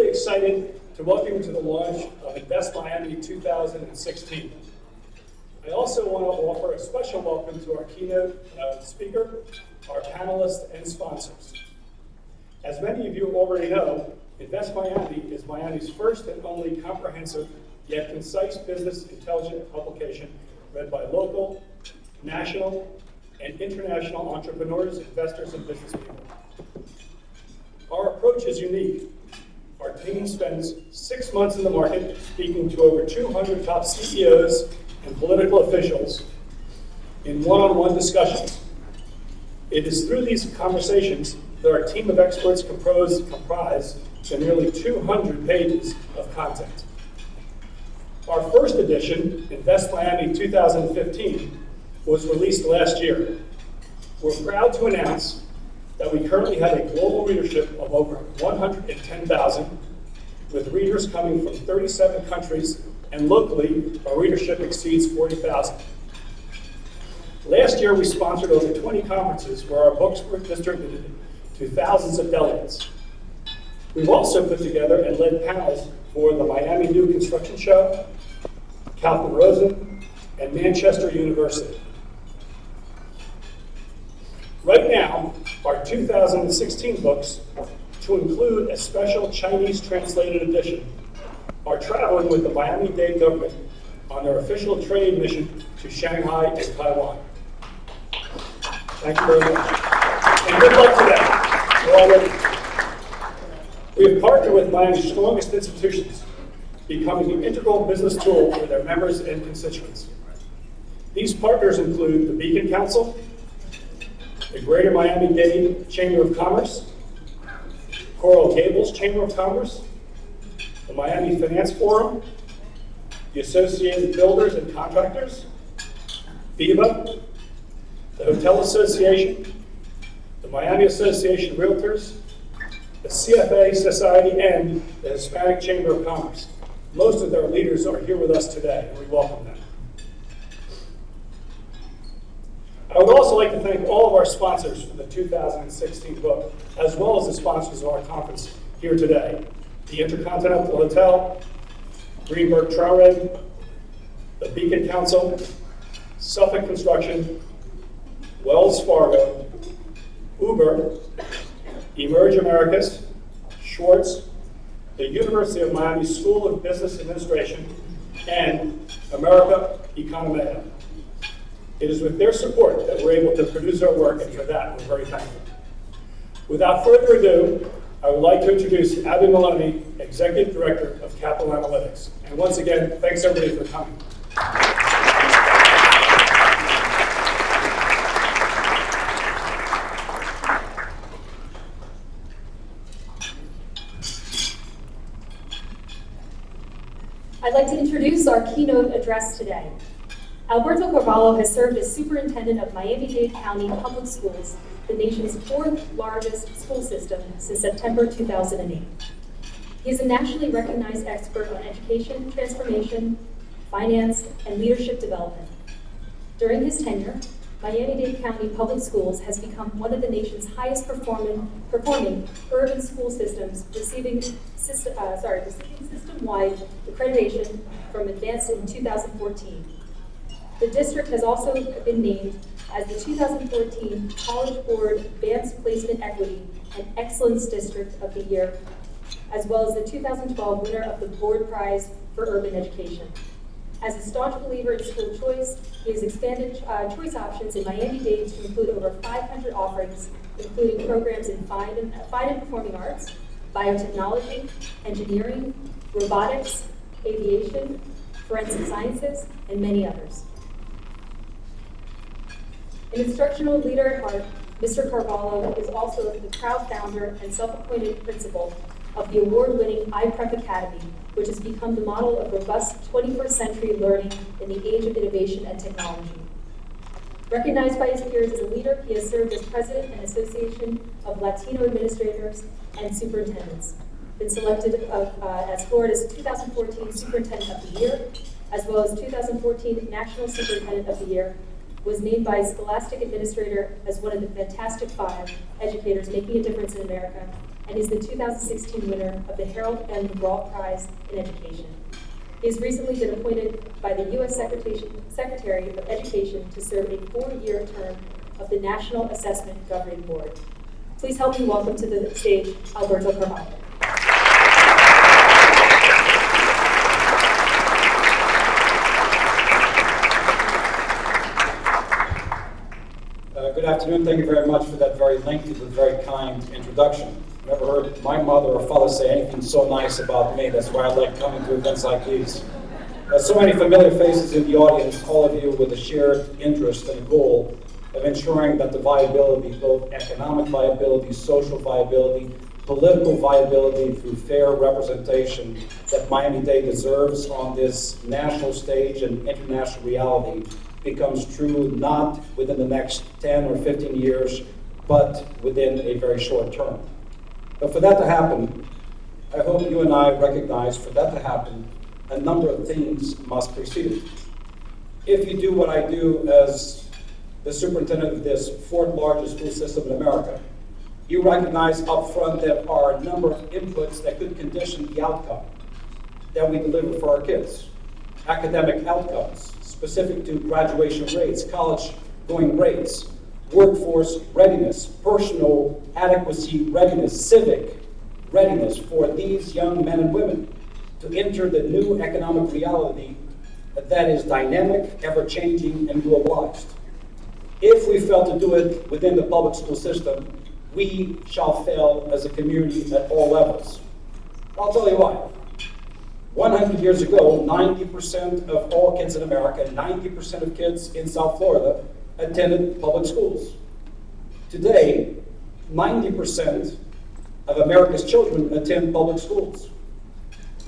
really excited to welcome you to the launch of Invest Miami 2016. I also want to offer a special welcome to our keynote speaker, our panelists, and sponsors. As many of you already know, Invest Miami is Miami's first and only comprehensive yet concise business intelligence publication read by local, national, and international entrepreneurs, investors, and business people. Our approach is unique. Our team spends 6 months in the market speaking to over 200 top CEOs and political officials in one-on-one discussions. It is through these conversations that our team of experts comprise the nearly 200 pages of content. Our first edition, Invest Miami 2015, was released last year. We're proud to announce that we currently have a global readership of over 110,000, with readers coming from 37 countries, and locally, our readership exceeds 40,000. Last year, we sponsored over 20 conferences where our books were distributed to thousands of delegates. We've also put together and led panels for the Miami New Construction Show, Kaufman Rosen, and Manchester University. Right now, our 2016 books, to include a special Chinese translated edition, are traveling with the Miami-Dade government on their official trade mission to Shanghai and Taiwan. Thank you very much. And good luck to them. We're all ready. We have partnered with Miami's strongest institutions, becoming an integral business tool for their members and constituents. These partners include the Beacon Council, the Greater Miami-Dade Chamber of Commerce, Coral Gables Chamber of Commerce, the Miami Finance Forum, the Associated Builders and Contractors, FIBA, the Hotel Association, the Miami Association of Realtors, the CFA Society, and the Hispanic Chamber of Commerce. Most of their leaders are here with us today, and we welcome them. I would also like to thank all of our sponsors for the 2016 book, as well as the sponsors of our conference here today. The Intercontinental Hotel, Greenberg Traurig, the Beacon Council, Suffolk Construction, Wells Fargo, Uber, Emerge Americas, Schwartz, the University of Miami School of Business Administration, and America Economia. It is with their support that we're able to produce our work, and for that, we're very thankful. Without further ado, I would like to introduce Abby Maloney, Executive Director of Capital Analytics. And once again, thanks everybody for coming. I'd like to introduce our keynote address today. Alberto Carvalho has served as superintendent of Miami-Dade County Public Schools, the nation's 4th largest school system, since September 2008. He is a nationally recognized expert on education, transformation, finance, and leadership development. During his tenure, Miami-Dade County Public Schools has become one of the nation's highest performing urban school systems, receiving system-wide accreditation from Advanced in 2014. The district has also been named as the 2014 College Board Advanced Placement Equity and Excellence District of the Year, as well as the 2012 winner of the Board Prize for Urban Education. As a staunch believer in school choice, he has expanded choice options in Miami-Dade to include over 500 offerings, including programs in fine and performing arts, biotechnology, engineering, robotics, aviation, forensic sciences, and many others. An instructional leader at heart, Mr. Carvalho is also the proud founder and self-appointed principal of the award-winning iPrep Academy, which has become the model of robust 21st century learning in the age of innovation and technology. Recognized by his peers as a leader, he has served as president and Association of Latino Administrators and Superintendents, been selected as Florida's 2014 Superintendent of the Year, as well as 2014 National Superintendent of the Year, was named by Scholastic Administrator as one of the Fantastic Five educators making a difference in America, and is the 2016 winner of the Harold M. Brault Prize in Education. He has recently been appointed by the U.S. Secretary of Education to serve a 4-year term of the National Assessment Governing Board. Please help me welcome to the stage Alberto Carvalho. Good afternoon. Thank you very much for that very lengthy but very kind introduction. Never heard my mother or father say anything so nice about me. That's why I like coming to events like these. So many familiar faces in the audience, all of you with a shared interest and a goal of ensuring that the viability, both economic viability, social viability, political viability through fair representation that Miami-Dade deserves on this national stage and international reality becomes true not within the next 10 or 15 years, but within a very short term. But for that to happen, I hope you and I recognize for that to happen, a number of things must precede it. If you do what I do as the superintendent of this fourth largest school system in America, you recognize up front that are a number of inputs that could condition the outcome that we deliver for our kids. Academic outcomes, specific to graduation rates, college going rates, workforce readiness, personal adequacy readiness, civic readiness for these young men and women to enter the new economic reality that is dynamic, ever-changing, and globalized. If we fail to do it within the public school system, we shall fail as a community at all levels. I'll tell you why. 100 years ago, 90% of all kids in America, 90% of kids in South Florida attended public schools. Today, 90% of America's children attend public schools.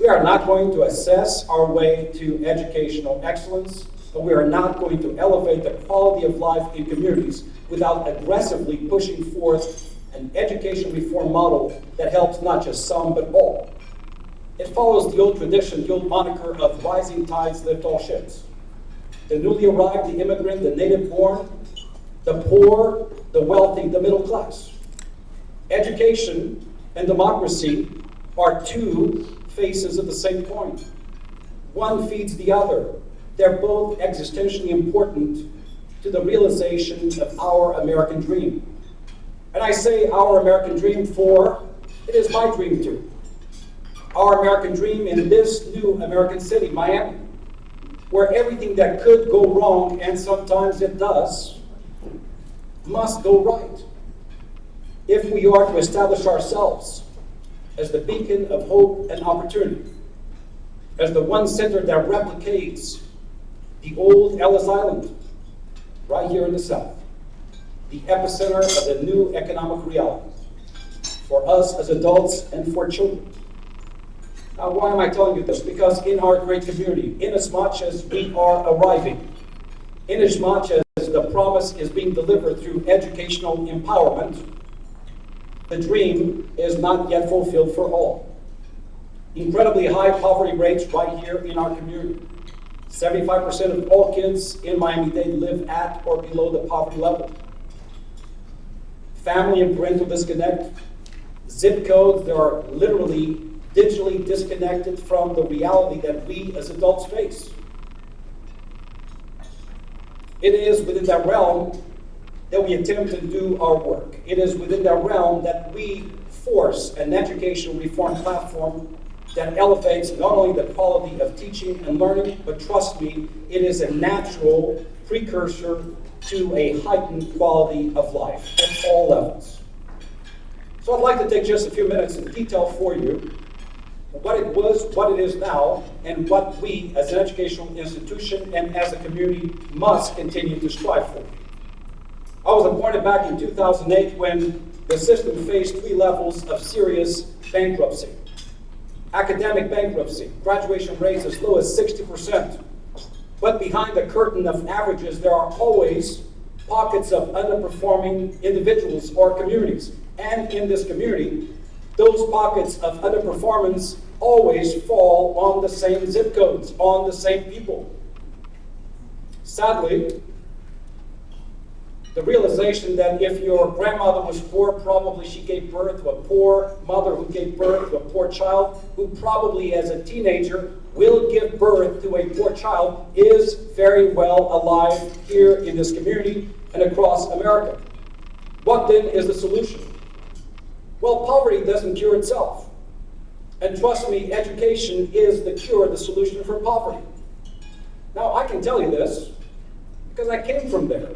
We are not going to assess our way to educational excellence, but we are not going to elevate the quality of life in communities without aggressively pushing forth an education reform model that helps not just some, but all. It follows the old tradition, the old moniker of rising tides lift all ships. The newly arrived, the immigrant, the native born, the poor, the wealthy, the middle class. Education and democracy are two faces of the same coin. One feeds the other. They're both existentially important to the realization of our American dream. And I say our American dream for it is my dream too. Our American dream in this new American city, Miami, where everything that could go wrong, and sometimes it does, must go right. If we are to establish ourselves as the beacon of hope and opportunity, as the one center that replicates the old Ellis Island, right here in the South, the epicenter of the new economic reality, for us as adults and for children. Now, why am I telling you this? Because in our great community, inasmuch as we are arriving, inasmuch as the promise is being delivered through educational empowerment, the dream is not yet fulfilled for all. Incredibly high poverty rates right here in our community. 75% of all kids in Miami-Dade live at or below the poverty level. Family and parental disconnect. Zip codes that are literally digitally disconnected from the reality that we as adults face. It is within that realm that we attempt to do our work. It is within that realm that we force an educational reform platform that elevates not only the quality of teaching and learning, but trust me, it is a natural precursor to a heightened quality of life at all levels. So I'd like to take just a few minutes to detail for you what it was, what it is now, and what we as an educational institution and as a community must continue to strive for. I was appointed back in 2008 when the system faced 3 levels of serious bankruptcy. Academic bankruptcy, graduation rates as low as 60%. But behind the curtain of averages, there are always pockets of underperforming individuals or communities. And in this community, those pockets of underperformance always fall on the same zip codes, on the same people. Sadly, The realization that if your grandmother was poor, probably she gave birth to a poor mother who gave birth to a poor child, who probably as a teenager will give birth to a poor child, is very well alive here in this community and across America. What then is the solution? Well, poverty doesn't cure itself. And trust me, education is the cure, the solution for poverty. Now, I can tell you this because I came from there.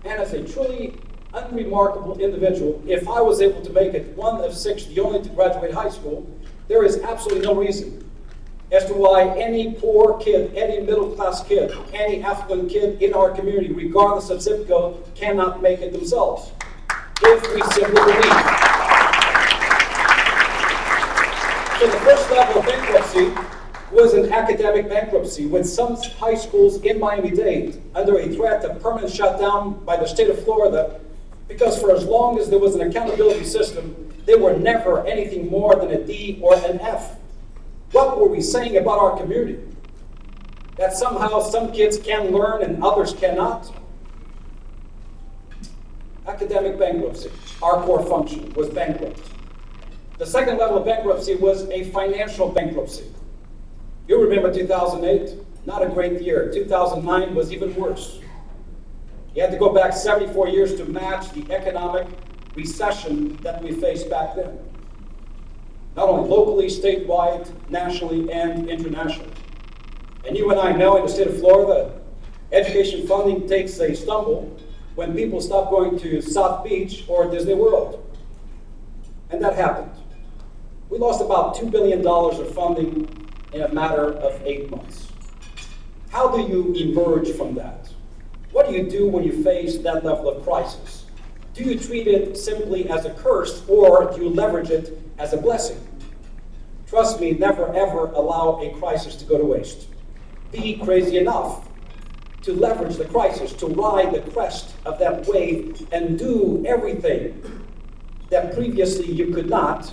And as a truly unremarkable individual, if I was able to make it one of six, the only to graduate high school, there is absolutely no reason as to why any poor kid, any middle-class kid, any affluent kid in our community, regardless of zip code, cannot make it themselves. If we simply believe. So the first level of bankruptcy was an academic bankruptcy, with some high schools in Miami-Dade under a threat of permanent shutdown by the state of Florida, because for as long as there was an accountability system, they were never anything more than a D or an F. What were we saying about our community? That somehow some kids can learn and others cannot? Academic bankruptcy, our core function, was bankrupt. The second level of bankruptcy was a financial bankruptcy. You remember 2008? Not a great year. 2009 was even worse. You had to go back 74 years to match the economic recession that we faced back then. Not only locally, statewide, nationally, and internationally. And you and I know in the state of Florida, education funding takes a stumble when people stop going to South Beach or Disney World. And that happened. We lost about $2 billion of funding in a matter of 8 months. How do you emerge from that? What do you do when you face that level of crisis? Do you treat it simply as a curse, or do you leverage it as a blessing? Trust me, never ever allow a crisis to go to waste. Be crazy enough to leverage the crisis, to ride the crest of that wave and do everything that previously you could not,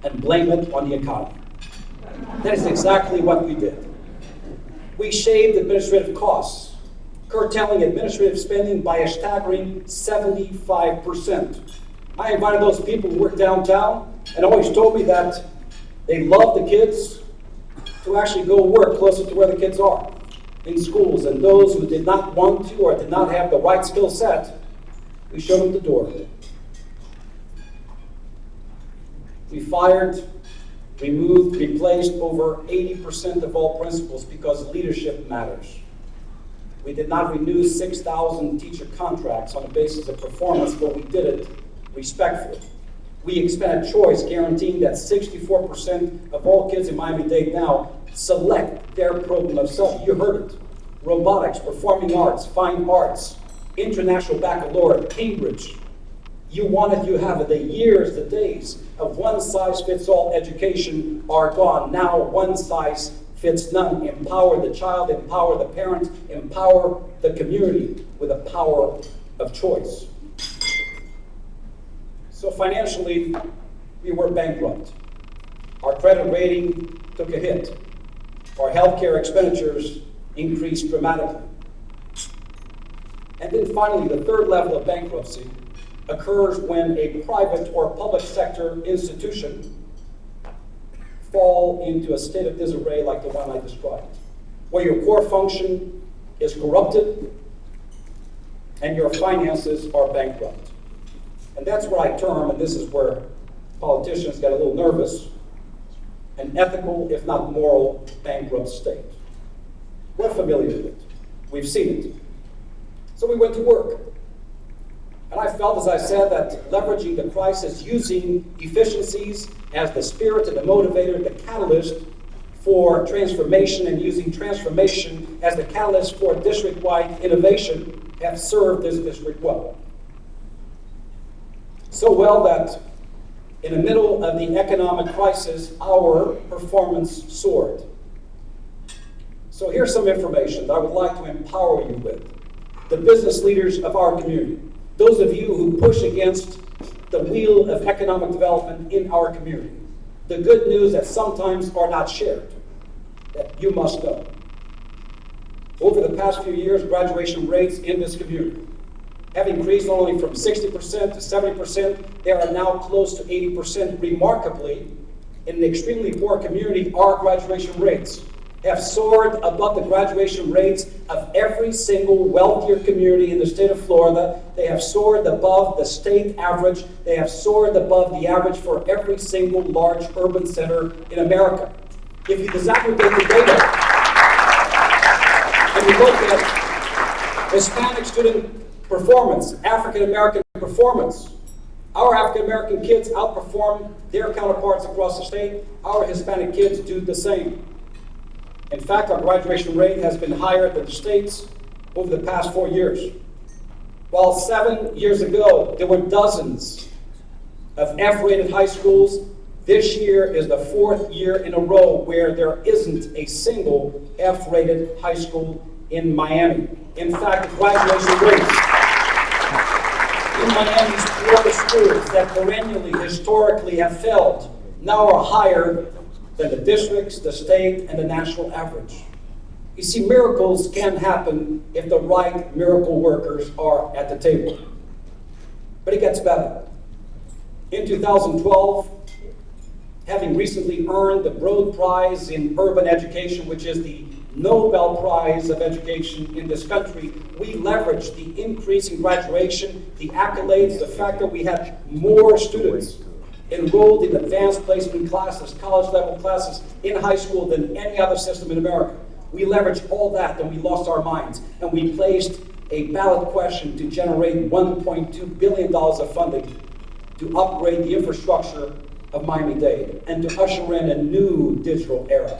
and blame it on the economy. That is exactly what we did. We shaved administrative costs, curtailing administrative spending by a staggering 75%. I invited those people who work downtown and always told me that they love the kids to actually go work closer to where the kids are in schools. And those who did not want to or did not have the right skill set, we showed them the door. We fired, removed, replaced over 80% of all principals because leadership matters. We did not renew 6,000 teacher contracts on the basis of performance, but we did it respectfully. We expanded choice, guaranteeing that 64% of all kids in Miami-Dade now select their program of study. You heard it. Robotics, performing arts, fine arts, international baccalaureate, Cambridge. You want it, you have it. The years, the days of one-size-fits-all education are gone. Now one-size-fits-none. Empower the child, empower the parent, empower the community with the power of choice. So financially, we were bankrupt. Our credit rating took a hit. Our healthcare expenditures increased dramatically. And then finally, the third level of bankruptcy occurs when a private or public sector institution fall into a state of disarray like the one I described, where your core function is corrupted and your finances are bankrupt. And that's what I term, and this is where politicians get a little nervous, an ethical, if not moral, bankrupt state. We're familiar with it. We've seen it. So we went to work. And I felt, as I said, that leveraging the crisis, using efficiencies as the spirit and the motivator, the catalyst for transformation, and using transformation as the catalyst for district-wide innovation, have served this district well. So well that in the middle of the economic crisis, our performance soared. So here's some information that I would like to empower you with. The business leaders of our community, those of you who push against the wheel of economic development in our community, the good news that sometimes are not shared, that you must know. Over the past few years, graduation rates in this community have increased not only from 60% to 70%, they are now close to 80%. Remarkably, in an extremely poor community, our graduation rates have soared above the graduation rates of every single wealthier community in the state of Florida. They have soared above the state average. They have soared above the average for every single large urban center in America. If you disaggregate the data and you look at Hispanic student performance, African American performance, our African American kids outperform their counterparts across the state. Our Hispanic kids do the same. In fact, our graduation rate has been higher than the state's over the past 4 years. While 7 years ago, there were dozens of F-rated high schools, this year is the 4th year in a row where there isn't a single F-rated high school in Miami. In fact, the graduation rates in Miami's Florida schools that perennially, historically have failed now are higher than the districts, the state, and the national average. You see, miracles can happen if the right miracle workers are at the table. But it gets better. In 2012, having recently earned the Broad Prize in Urban Education, which is the Nobel Prize of Education in this country, we leveraged the increase in graduation, the accolades, the fact that we had more students enrolled in advanced placement classes, college-level classes in high school than any other system in America. We leveraged all that and we lost our minds. And we placed a ballot question to generate $1.2 billion of funding to upgrade the infrastructure of Miami-Dade and to usher in a new digital era.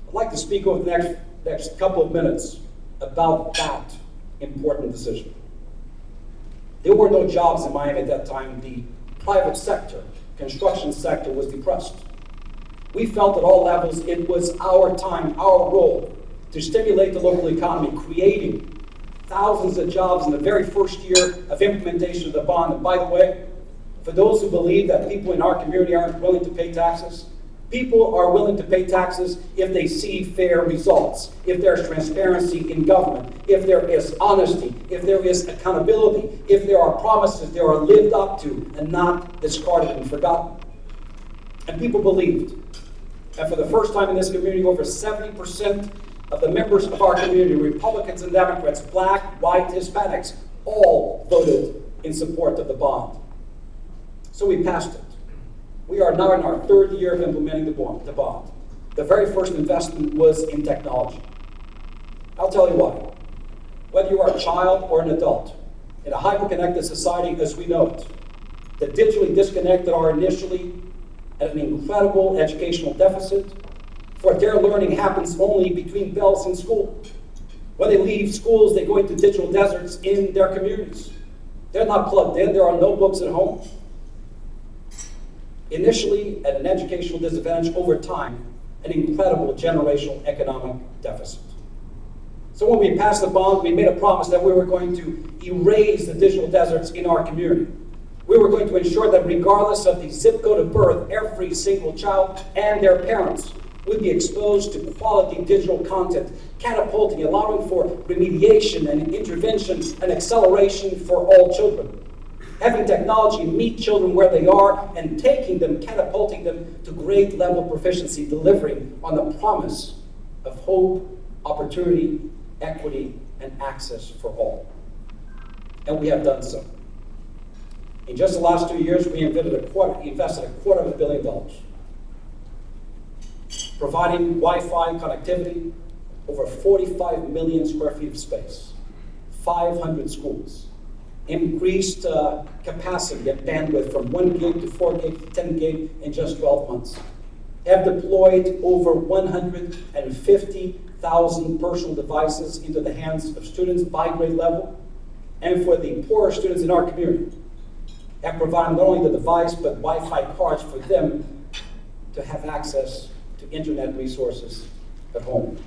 I'd like to speak over the next couple of minutes about that important decision. There were no jobs in Miami at that time. The private sector, construction sector, was depressed. We felt at all levels it was our time, our role, to stimulate the local economy, creating thousands of jobs in the very first year of implementation of the bond. And by the way, for those who believe that people in our community aren't willing to pay taxes, people are willing to pay taxes if they see fair results, if there's transparency in government, if there is honesty, if there is accountability, if there are promises that are lived up to and not discarded and forgotten. And people believed. And for the first time in this community, over 70% of the members of our community, Republicans and Democrats, black, white, Hispanics, all voted in support of the bond. So we passed it. We are now in our 3rd year of implementing the bond. The very first investment was in technology. I'll tell you why. Whether you are a child or an adult, in a hyper-connected society as we know it, the digitally disconnected are initially at an incredible educational deficit, for their learning happens only between bells in school. When they leave schools, they go into digital deserts in their communities. They're not plugged in, there are no books at home. Initially, at an educational disadvantage, over time, an incredible generational economic deficit. So when we passed the bond, we made a promise that we were going to erase the digital deserts in our community. We were going to ensure that regardless of the zip code of birth, every single child and their parents would be exposed to quality digital content, catapulting, allowing for remediation and intervention and acceleration for all children. Having technology meet children where they are and taking them, catapulting them to grade level proficiency, delivering on the promise of hope, opportunity, equity, and access for all. And we have done so. In just the last 2 years, we invested $250 million, providing Wi-Fi connectivity, over 45 million square feet of space, 500 schools, increased capacity and bandwidth from 1 gig to 4 gig to 10 gig in just 12 months. Have deployed over 150,000 personal devices into the hands of students by grade level, and for the poorer students in our community, have provided not only the device but Wi-Fi cards for them to have access to internet resources at home.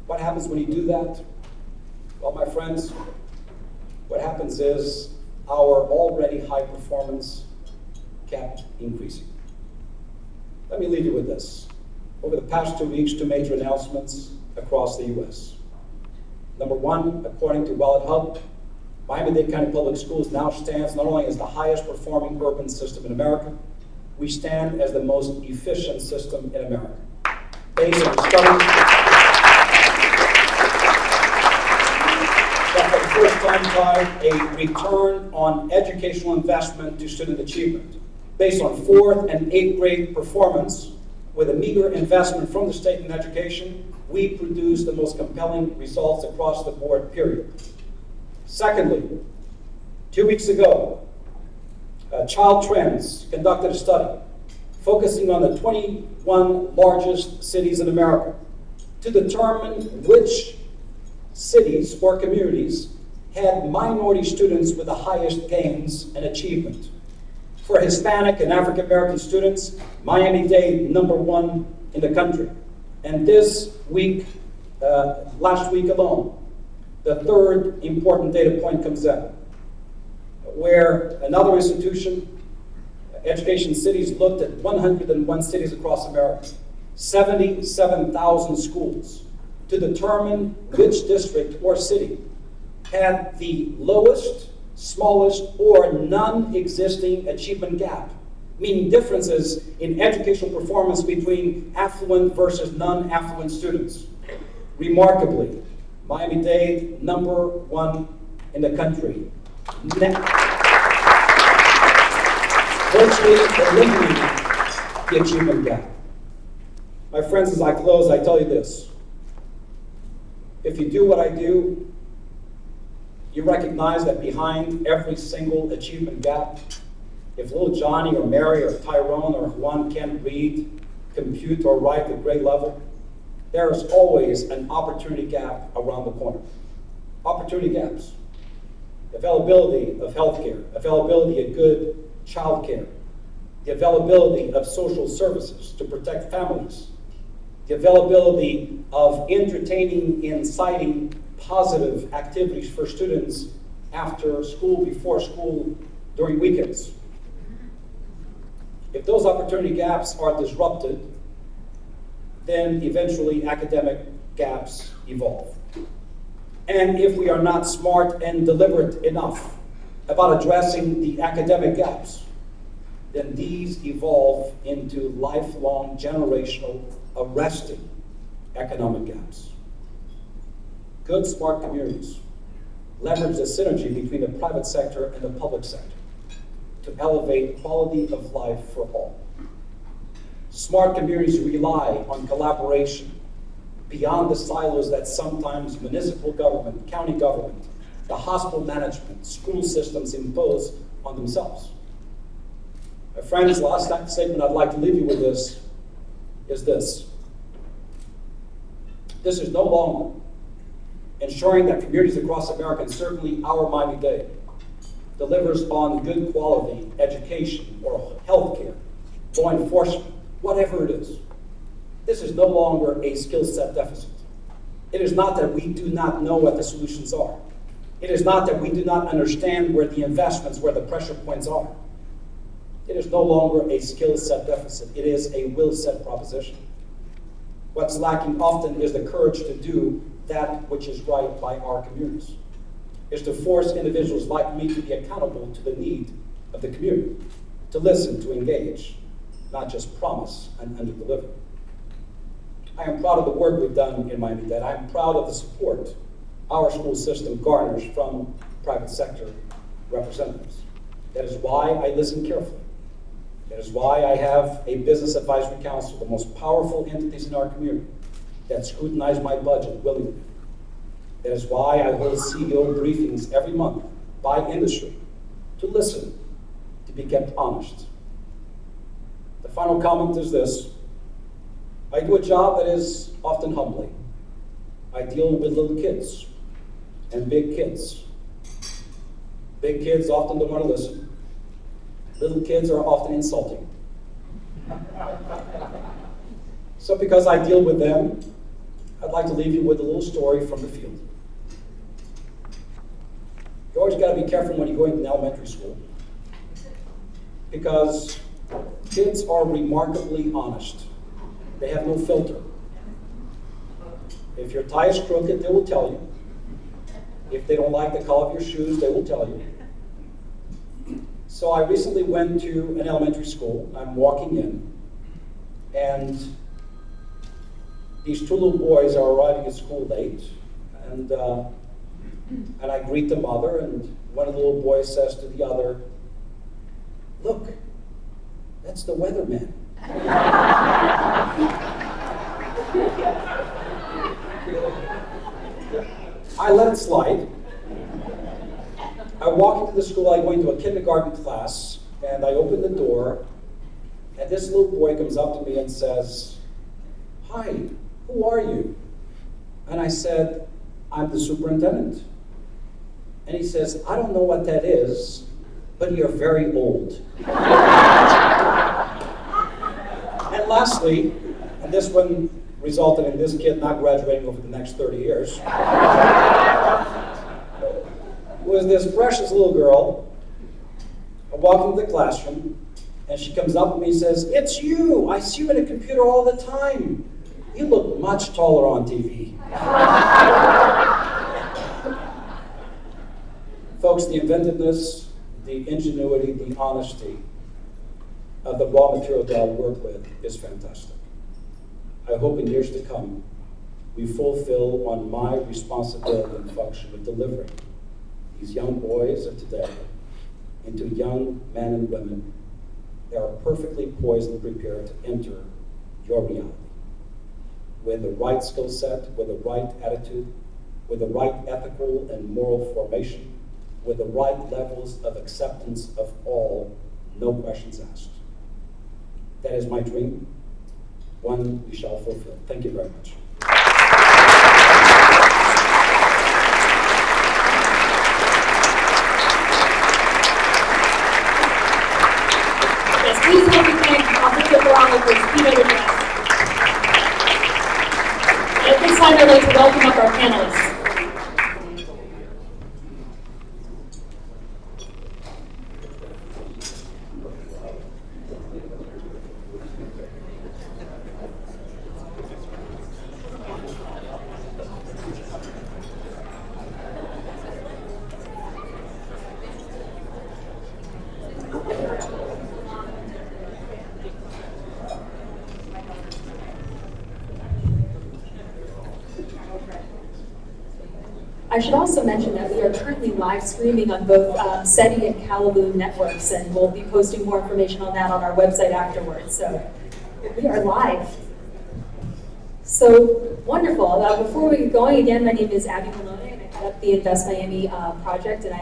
What happens when you do that? Well, my friends, what happens is our already high performance kept increasing. Let me leave you with this. Over the past 2 weeks, 2 major announcements across the U.S. Number one, according to Wallet Hub, Miami-Dade County Public Schools now stands not only as the highest performing urban system in America, we stand as the most efficient system in America. Based on studies that for the first time tied a return on educational investment to student achievement. Based on 4th and 8th grade performance, with a meager investment from the state in education, we produce the most compelling results across the board, period. Secondly, 2 weeks ago, Child Trends conducted a study focusing on the 21 largest cities in America to determine which cities or communities had minority students with the highest gains and achievement. For Hispanic and African American students, Miami-Dade #1 in the country. And this week, last week alone, the third important data point comes in, where another institution, Education Cities, looked at 101 cities across America, 77,000 schools, to determine which district or city had the lowest, smallest, or non-existing achievement gap, meaning differences in educational performance between affluent versus non-affluent students. Remarkably, Miami-Dade #1 in the country, virtually eliminating the achievement gap. My friends, as I close, I tell you this. If you do what I do, you recognize that behind every single achievement gap, if little Johnny or Mary or Tyrone or Juan can't read, compute, or write at grade level, there is always an opportunity gap around the corner. Opportunity gaps. Availability of healthcare, availability of good childcare, the availability of social services to protect families, the availability of entertaining, inciting, positive activities for students after school, before school, during weekends. If those opportunity gaps are disrupted, then eventually academic gaps evolve. And if we are not smart and deliberate enough about addressing the academic gaps, then these evolve into lifelong, generational, arresting economic gaps. Good, smart communities leverage the synergy between the private sector and the public sector to elevate quality of life for all. Smart communities rely on collaboration beyond the silos that sometimes municipal government, county government, the hospital management, school systems impose on themselves. My friends, the last statement I'd like to leave you with is this. This is no longer ensuring that communities across America, and certainly our Miami-Dade, delivers on good quality education or healthcare, law enforcement, whatever it is. This is no longer a skill set deficit. It is not that we do not know what the solutions are. It is not that we do not understand where the investments, where the pressure points are. It is no longer a skill set deficit. It is a will set proposition. What's lacking often is the courage to do that which is right by our communities, is to force individuals like me to be accountable to the need of the community, to listen, to engage, not just promise and under-deliver. I am proud of the work we've done in Miami-Dade. I am proud of the support our school system garners from private sector representatives. That is why I listen carefully. That is why I have a business advisory council, the most powerful entities in our community, that scrutinize my budget willingly. That is why I hold CEO briefings every month by industry to listen, to be kept honest. The final comment is this. I do a job that is often humbling. I deal with little kids and big kids. Big kids often don't want to listen. Little kids are often insulting. So because I deal with them, I'd like to leave you with a little story from the field. You always got to be careful when you go into elementary school, because kids are remarkably honest. They have no filter. If your tie is crooked, they will tell you. If they don't like the color of your shoes, they will tell you. So I recently went to an elementary school. I'm walking in, and these two little boys are arriving at school late, and I greet the mother, and one of the little boys says to the other, "Look, that's the weatherman." I let it slide. I walk into the school, I go into a kindergarten class, and I open the door, and this little boy comes up to me and says, "Hi, who are you?" And I said, "I'm the superintendent." And he says, "I don't know what that is, but you're very old." And lastly, and this one resulted in this kid not graduating over the next 30 years, was this precious little girl. I walk into the classroom, and she comes up to me and says, "It's you! I see you in a computer all the time. You look much taller on TV." Folks, the inventiveness, the ingenuity, the honesty of the raw material that I work with is fantastic. I hope in years to come, we fulfill on my responsibility and function of delivering these young boys of today into young men and women that are perfectly poised and prepared to enter your reality with the right skill set, with the right attitude, with the right ethical and moral formation, with the right levels of acceptance of all, no questions asked. That is my dream, one we shall fulfill. Thank you very much. Yes, please help me thank Officer Barala for his keynote address. And at this time, I'd like to welcome up our panelists. I should also mention that we are currently live streaming on both SETI and Calaboo networks, and we'll be posting more information on that on our website afterwards. So we are live. So wonderful. Before we get going, again, my name is Abby Maloney, and I head up the Invest Miami project, and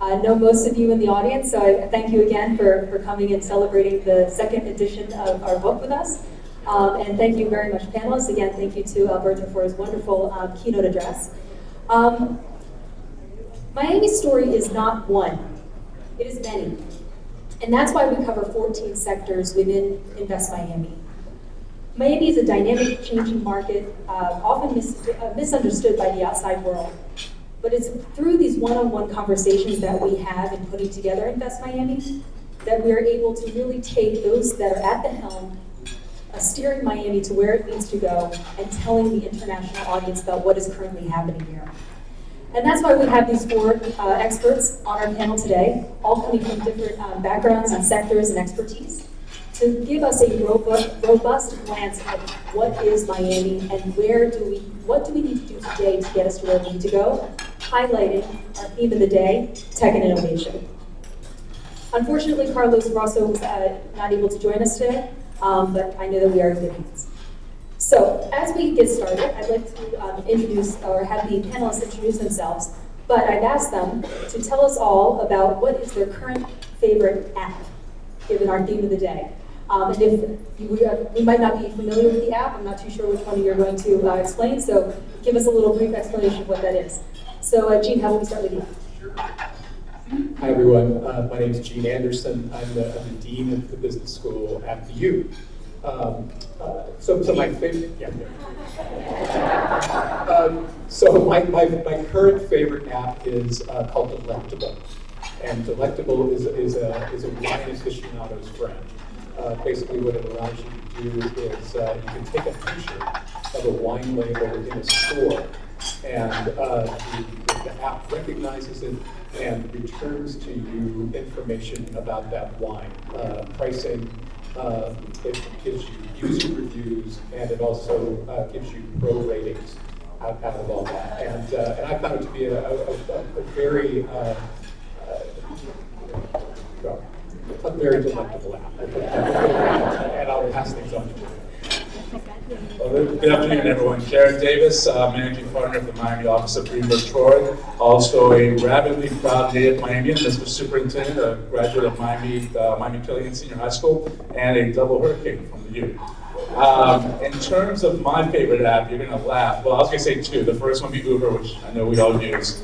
I know most of you in the audience, so I thank you again for coming and celebrating the second edition of our book with us. And thank you very much, panelists. Again, thank you to Alberto for his wonderful keynote address. Miami's story is not one, it is many. And that's why we cover 14 sectors within Invest Miami. Miami is a dynamic, changing market, often misunderstood by the outside world. But it's through these one-on-one conversations that we have in putting together Invest Miami that we are able to really take those that are at the helm, steering Miami to where it needs to go, and telling the international audience about what is currently happening here. And that's why we have these four experts on our panel today, all coming from different backgrounds and sectors and expertise, to give us a robust glance at what is Miami and what do we need to do today to get us to where we need to go, highlighting our theme of the day, tech and innovation. Unfortunately, Carlos Rosso was not able to join us today, but I know that we are in good hands. So, as we get started, I'd like to introduce, or have the panelists introduce themselves, but I've asked them to tell us all about what is their current favorite app, given our theme of the day. And if we might not be familiar with the app, I'm not too sure which one you're going to explain, so give us a little brief explanation of what that is. So, Gene, how about we start with you? Hi, everyone. My name is Gene Anderson. I'm the Dean of the Business School at the U. So my favorite, my current favorite app is called Delectable, and Delectable is a wine aficionado's friend. Basically, what it allows you to do is you can take a picture of a wine label in a store, and the app recognizes it and returns to you information about that wine, pricing. It gives you user reviews, and it also gives you pro ratings out of all that. And I found it to be a very a very delectable app. And I'll pass things on to you. Well, good afternoon, everyone. Jared Davis, Managing Partner of the Miami Office of Greenberg Traurig, also a rabidly proud native Miamian, Mr. Superintendent, a graduate of Miami Killian Senior High School, and a double hurricane from the U. In terms of my favorite app, you're going to laugh. Well, I was going to say two. The first one would be Uber, which I know we all use.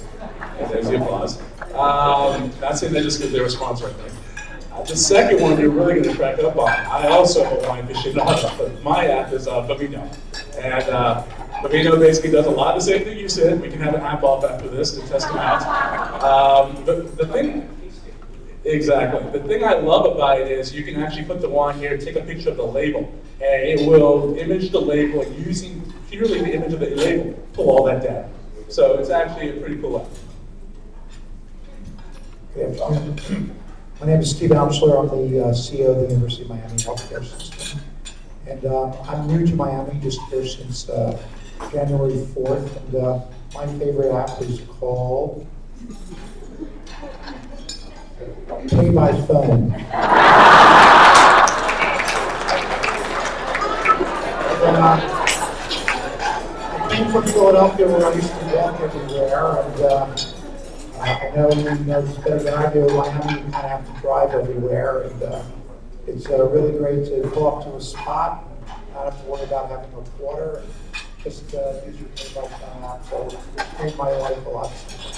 And there's the applause. Not saying that just because they're a sponsor, I think. The second one you're really going to crack up on. I also am a wine aficionado, but my app is Bambino. And Bambino basically does a lot of the same thing you said. We can have an app off after this to test them out. The thing, exactly. The thing I love about it is you can actually put the wine here, take a picture of the label, and it will image the label and using purely the image of the label, pull all that down. So it's actually a pretty cool app. Good afternoon. My name is Steve Almschler. I'm the CEO of the University of Miami Healthcare System. And I'm new to Miami, just here since January 4th. And my favorite app is called Pay by Phone. And, I came from Philadelphia where I used to walk everywhere. And I know you know this better than I do. Miami, you kind of have to drive everywhere, and it's really great to pull up to a spot, not have to worry about having a quarter, and just use your Pay by Phone app. So it's made my life a lot simpler.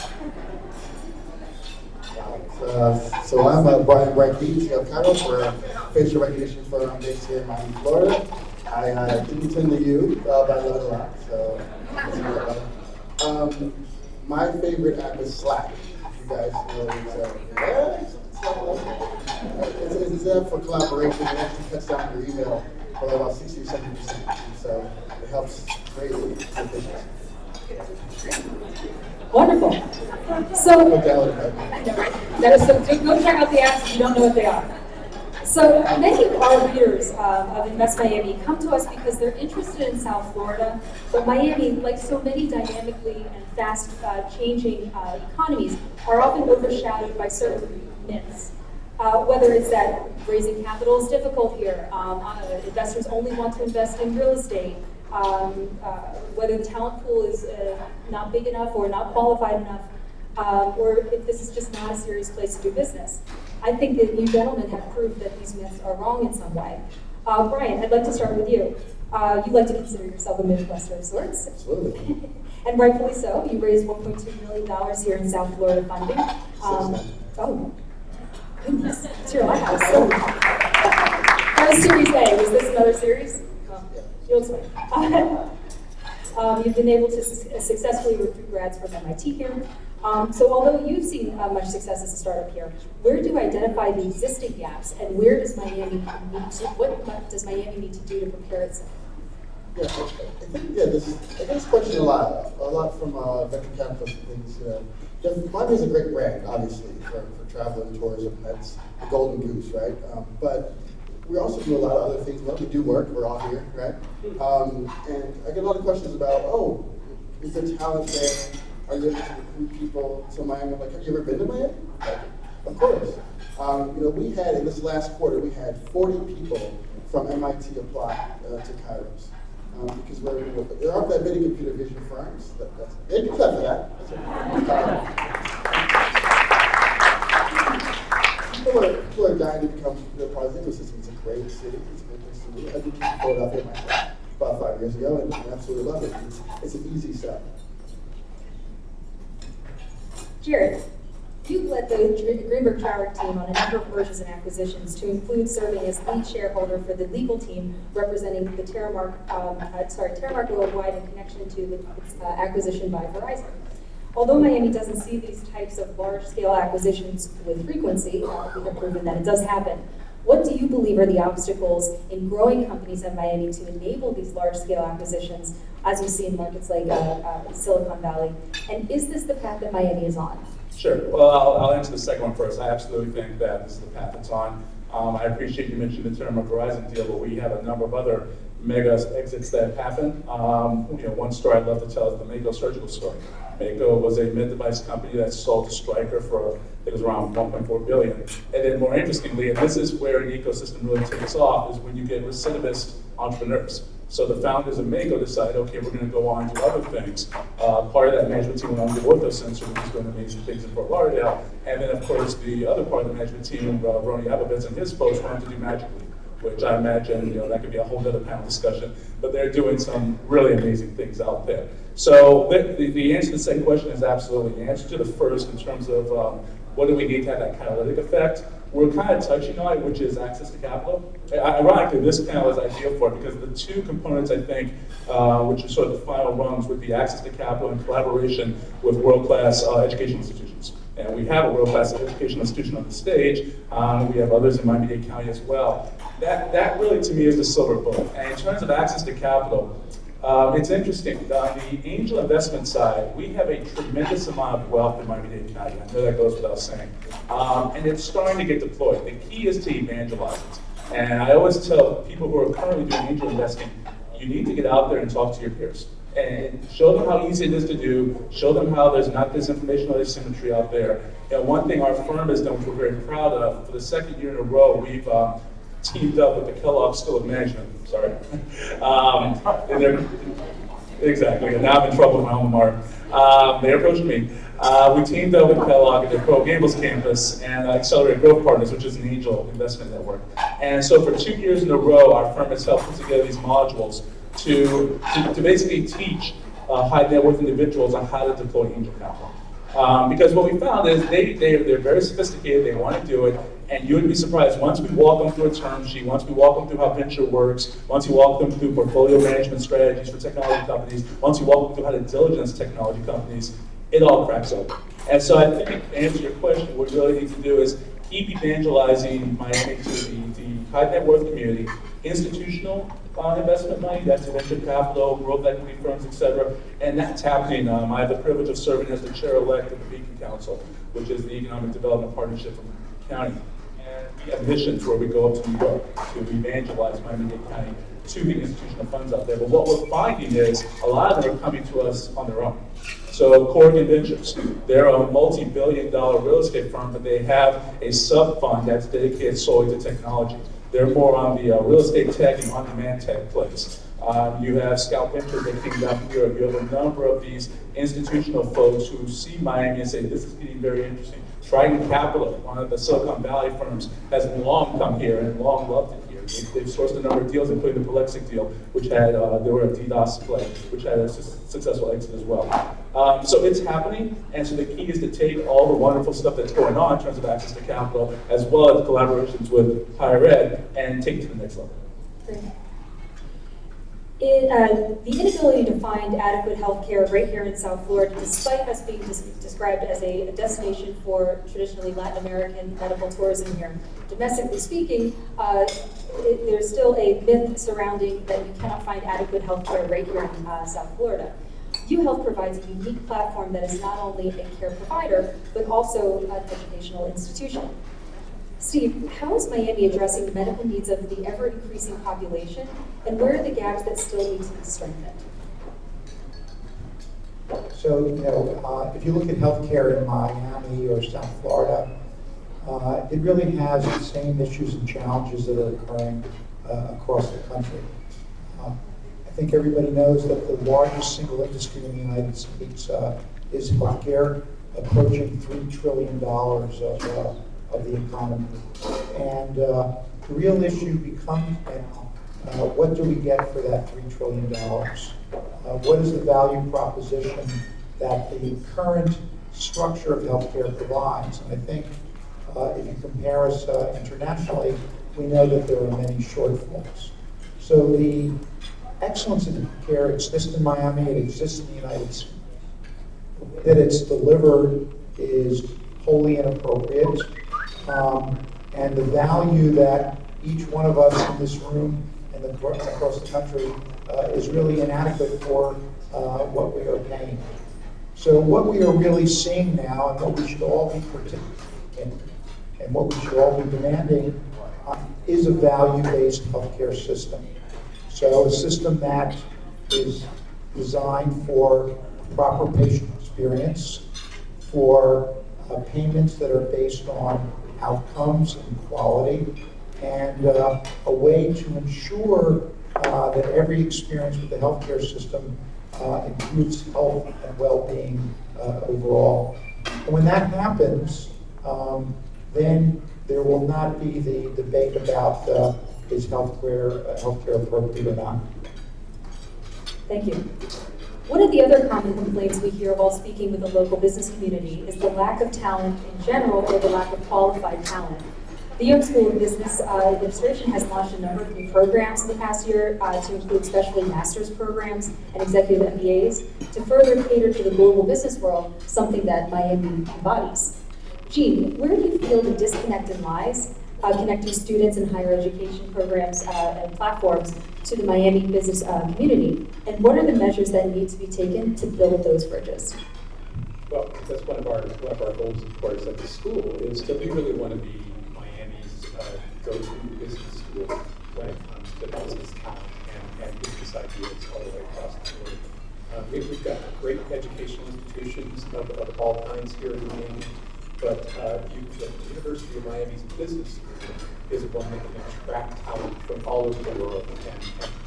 So I'm Brian Bright-Beach of Cairo for a facial recognition firm based here in Miami, Florida. I didn't attend the U, but I love it a lot. So my favorite app is Slack. You guys know it's an app for collaboration. It actually cuts down your email by about 60 or 70%. So it helps greatly with efficiency. Wonderful. So, that is so, go check out the apps if you don't know what they are. So many of our readers of Invest Miami come to us because they're interested in South Florida, but Miami, like so many dynamically and fast changing economies, are often overshadowed by certain myths. Whether it's that raising capital is difficult here, investors only want to invest in real estate, whether the talent pool is not big enough or not qualified enough, or if this is just not a serious place to do business. I think that you gentlemen have proved that these myths are wrong in some way. Brian, I'd like to start with you. You like to consider yourself a Midwester of sorts. Absolutely. And rightfully so. You raised $1.2 million here in South Florida funding. Oh, goodness. It's your lighthouse. So, that was Series A. Was this another series? You'll explain. You've been able to successfully recruit grads from MIT here. So although you've seen much success as a startup here, where do you identify the existing gaps, and where does Miami need to, what does Miami need to do to prepare itself? Yeah, I think I get this question a lot from venture capitalists and things. Miami is a great brand, obviously, for travel and tourism. That's the golden goose, right? But we also do a lot of other things. Well, we do work. We're all here, right? And I get a lot of questions about, is there talent there? Are you able to recruit people to Miami? Like, have you ever been to Miami? Like, of course. We had, in this last quarter, we had 40 people from MIT apply to Kairos. Because there aren't that many computer vision firms. They can clap for that. People are dying to become part of the ecosystem. It's a great city. It's a great place to live. I did Philadelphia myself about 5 years ago, and I absolutely love it. It's an easy sell. Jared, you've led the Greenberg Traurig team on a number of mergers and acquisitions, to include serving as lead shareholder for the legal team representing the Terramark Worldwide in connection to its acquisition by Verizon. Although Miami doesn't see these types of large-scale acquisitions with frequency, we have proven that it does happen. What do you believe are the obstacles in growing companies in Miami to enable these large-scale acquisitions, as you see in markets like Silicon Valley? And is this the path that Miami is on? Sure. Well, I'll answer the second one first. I absolutely think that this is the path it's on. I appreciate you mentioning the term of Verizon deal, but we have a number of other mega exits that happen. One story I'd love to tell is the Mako surgical story. Mako was a med device company that sold to Stryker for, I think it was around 1.4 billion. And then more interestingly, and this is where an ecosystem really takes off, is when you get recidivist entrepreneurs. So the founders of Mako decide, okay, we're going to go on and do other things. Part of that management team went on to OrthoSensor, which is doing amazing things in Fort Lauderdale. And then, of course, the other part of the management team, Ronnie Abovitz and his folks, wanted to do Magic Leap, which I imagine, that could be a whole other panel discussion. But they're doing some really amazing things out there. So the answer to the second question is absolutely. The answer to the first, in terms of what do we need to have that catalytic effect, we're kind of touching on it, which is access to capital. Ironically, this panel is ideal for it because the two components, I think, which are sort of the final rungs, would be access to capital and collaboration with world-class education institutions. And we have a world-class education institution on the stage. We have others in Miami-Dade County as well. That really, to me, is the silver bullet. And in terms of access to capital, it's interesting. On the angel investment side, we have a tremendous amount of wealth in Miami-Dade County. I know that goes without saying. And it's starting to get deployed. The key is to evangelize it. And I always tell people who are currently doing angel investing, you need to get out there and talk to your peers. And show them how easy it is to do, show them how there's not disinformation or asymmetry out there. One thing our firm has done, which we're very proud of, for the second year in a row, we've teamed up with the Kellogg School of Management. Sorry. Exactly, and now I'm in trouble with my alma mater. They approached me. We teamed up with Kellogg at the Coral Gables campus and Accelerated Growth Partners, which is an angel investment network. And so for 2 years in a row, our firm has helped put together these modules to basically teach high net worth individuals on how to deploy angel capital. Because what we found is they're very sophisticated, they want to do it, and you would be surprised, once we walk them through a term sheet, once we walk them through how venture works, once you walk them through portfolio management strategies for technology companies, once you walk them through how to diligence technology companies, it all cracks open. And so I think, to answer your question, what we really need to do is keep evangelizing Miami to the high net worth community, institutional investment money, that's venture capital, growth equity firms, et cetera, and that's happening. I have the privilege of serving as the chair-elect of the Beacon Council, which is the Economic Development Partnership from the county. And we have missions where we go up to New York to evangelize Miami-Dade County to the institutional funds out there. But what we're finding is a lot of them are coming to us on their own. So Corrigan Ventures, they're a multi-billion-dollar real estate firm, but they have a sub-fund that's dedicated solely to technology. They're more on the real estate tech and on-demand tech place. You have Scout Ventures that came down from Europe. You have a number of these institutional folks who see Miami and say, this is getting very interesting. Trident Capital, one of the Silicon Valley firms, has long come here and long loved it here. They've sourced a number of deals, including the Prolexic deal, which had, they were a DDoS play, which had a successful exit as well. So it's happening, and so the key is to take all the wonderful stuff that's going on in terms of access to capital, as well as collaborations with higher ed, and take it to the next level. Great. The inability to find adequate health care right here in South Florida, despite us being described as a destination for traditionally Latin American medical tourism here, domestically speaking, there's still a myth surrounding that you cannot find adequate health care right here in South Florida. UHealth provides a unique platform that is not only a care provider, but also an educational institution. Steve, how is Miami addressing the medical needs of the ever-increasing population, and where are the gaps that still need to be strengthened? So, if you look at healthcare in Miami or South Florida, it really has the same issues and challenges that are occurring across the country. I think everybody knows that the largest single industry in the United States is healthcare, approaching $3 trillion of the economy. And the real issue becomes now, what do we get for that $3 trillion? What is the value proposition that the current structure of healthcare provides? And I think if you compare us internationally, we know that there are many shortfalls. So the excellence in care exists in Miami, it exists in the United States. That it's delivered is wholly inappropriate. and the value that each one of us in this room and across the country is really inadequate for what we are paying. So what we are really seeing now, and what we should all be participating in, and what we should all be demanding, is a value-based healthcare system. So a system that is designed for proper patient experience, for payments that are based on outcomes and quality, and a way to ensure that every experience with the healthcare system improves health and well-being overall. And when that happens, then there will not be the debate about is healthcare appropriate or not. Thank you. One of the other common complaints we hear while speaking with the local business community is the lack of talent in general, or the lack of qualified talent. The York School of Business Administration has launched a number of new programs in the past year to include especially master's programs and executive MBAs to further cater to the global business world, something that Miami embodies. Jean, where do you feel the disconnect lies connecting students in higher education programs and platforms to the Miami business community? And what are the measures that need to be taken to build those bridges? Well, that's one of our goals, of course, at the school, is that we really want to be Miami's go-to business school when it comes to business talent and business ideas all the way across the board. We've got great educational institutions of all kinds here in Miami, but the University of Miami's business school is one that can attract talent from all over the world and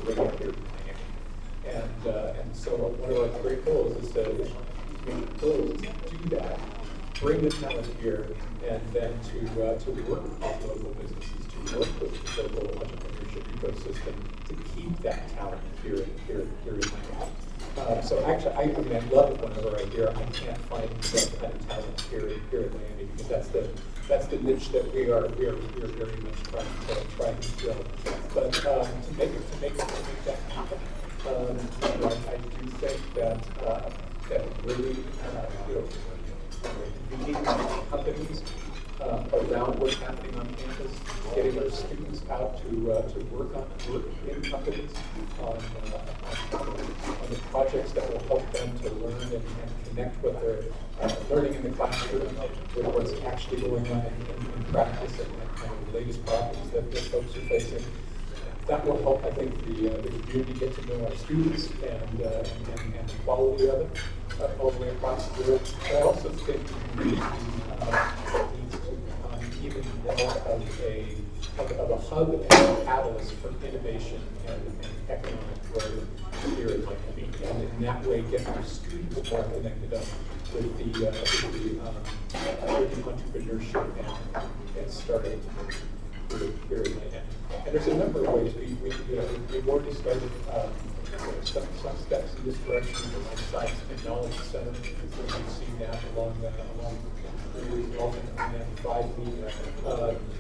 bring it here to Miami. And so one of our great goals is to do that, bring the talent here, and then to work with local businesses, to work with the local entrepreneurship ecosystem to keep that talent here in Miami. So actually, I love it whenever I hear I can't find that kind of talent here in Miami, because that's the niche that we are very much trying to fill. But to make that happen, I do think that really unique companies around what's happening on campus, getting our students out to work in companies on the projects that will help them to learn and connect what they're learning in the classroom with what's actually going on in practice and kind of the latest problems that folks are facing. That will help, I think, the community get to know our students and the quality of it all the way across the board. But I also think the community needs to become even more of a hub and a catalyst for innovation and economic growth here in Miami, and in that way get our students more connected up with the entrepreneurship and starting here in Miami. And there's a number of ways we've already started some steps in this direction. The Life Science Technology Center, we've seen that along the and 5 we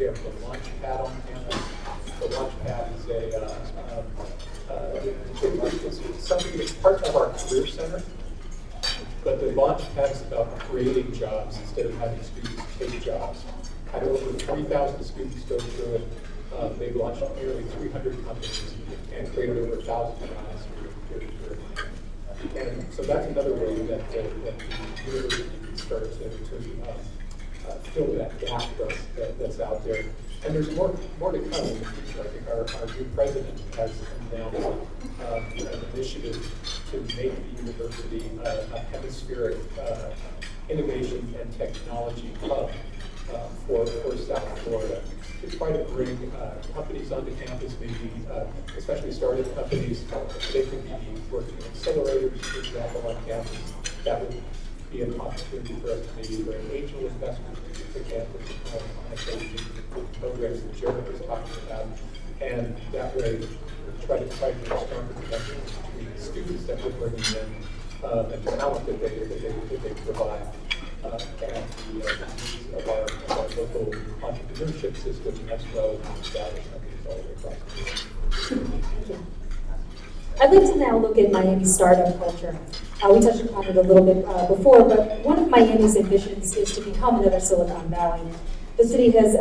have the launch pad on campus. The launch pad is it's something that's part of our career center, but the launch pad is about creating jobs instead of having students take jobs. Had over 3,000 students go through it. They've launched nearly 300 companies and created over 1,000 jobs here. And so that's another way that the university can start to fill that gap that's out there. And there's more to come in the future. I think our new president has announced an initiative to make the university a hemispheric innovation and technology hub for South Florida, to try to bring companies onto campus, maybe especially startup companies. They could be working in accelerators, for example, on campus. That would be an opportunity for us to maybe bring angel investors to campus on programs that Jared was talking about, and that way try to make stronger connections between the students that we're bringing in and the talent that they provide. And the needs of our local entrepreneurship system, as well as established companies all the way across the board. I'd like to now look at Miami's startup culture. We touched upon it a little bit before, but one of Miami's ambitions is to become another Silicon Valley. The city has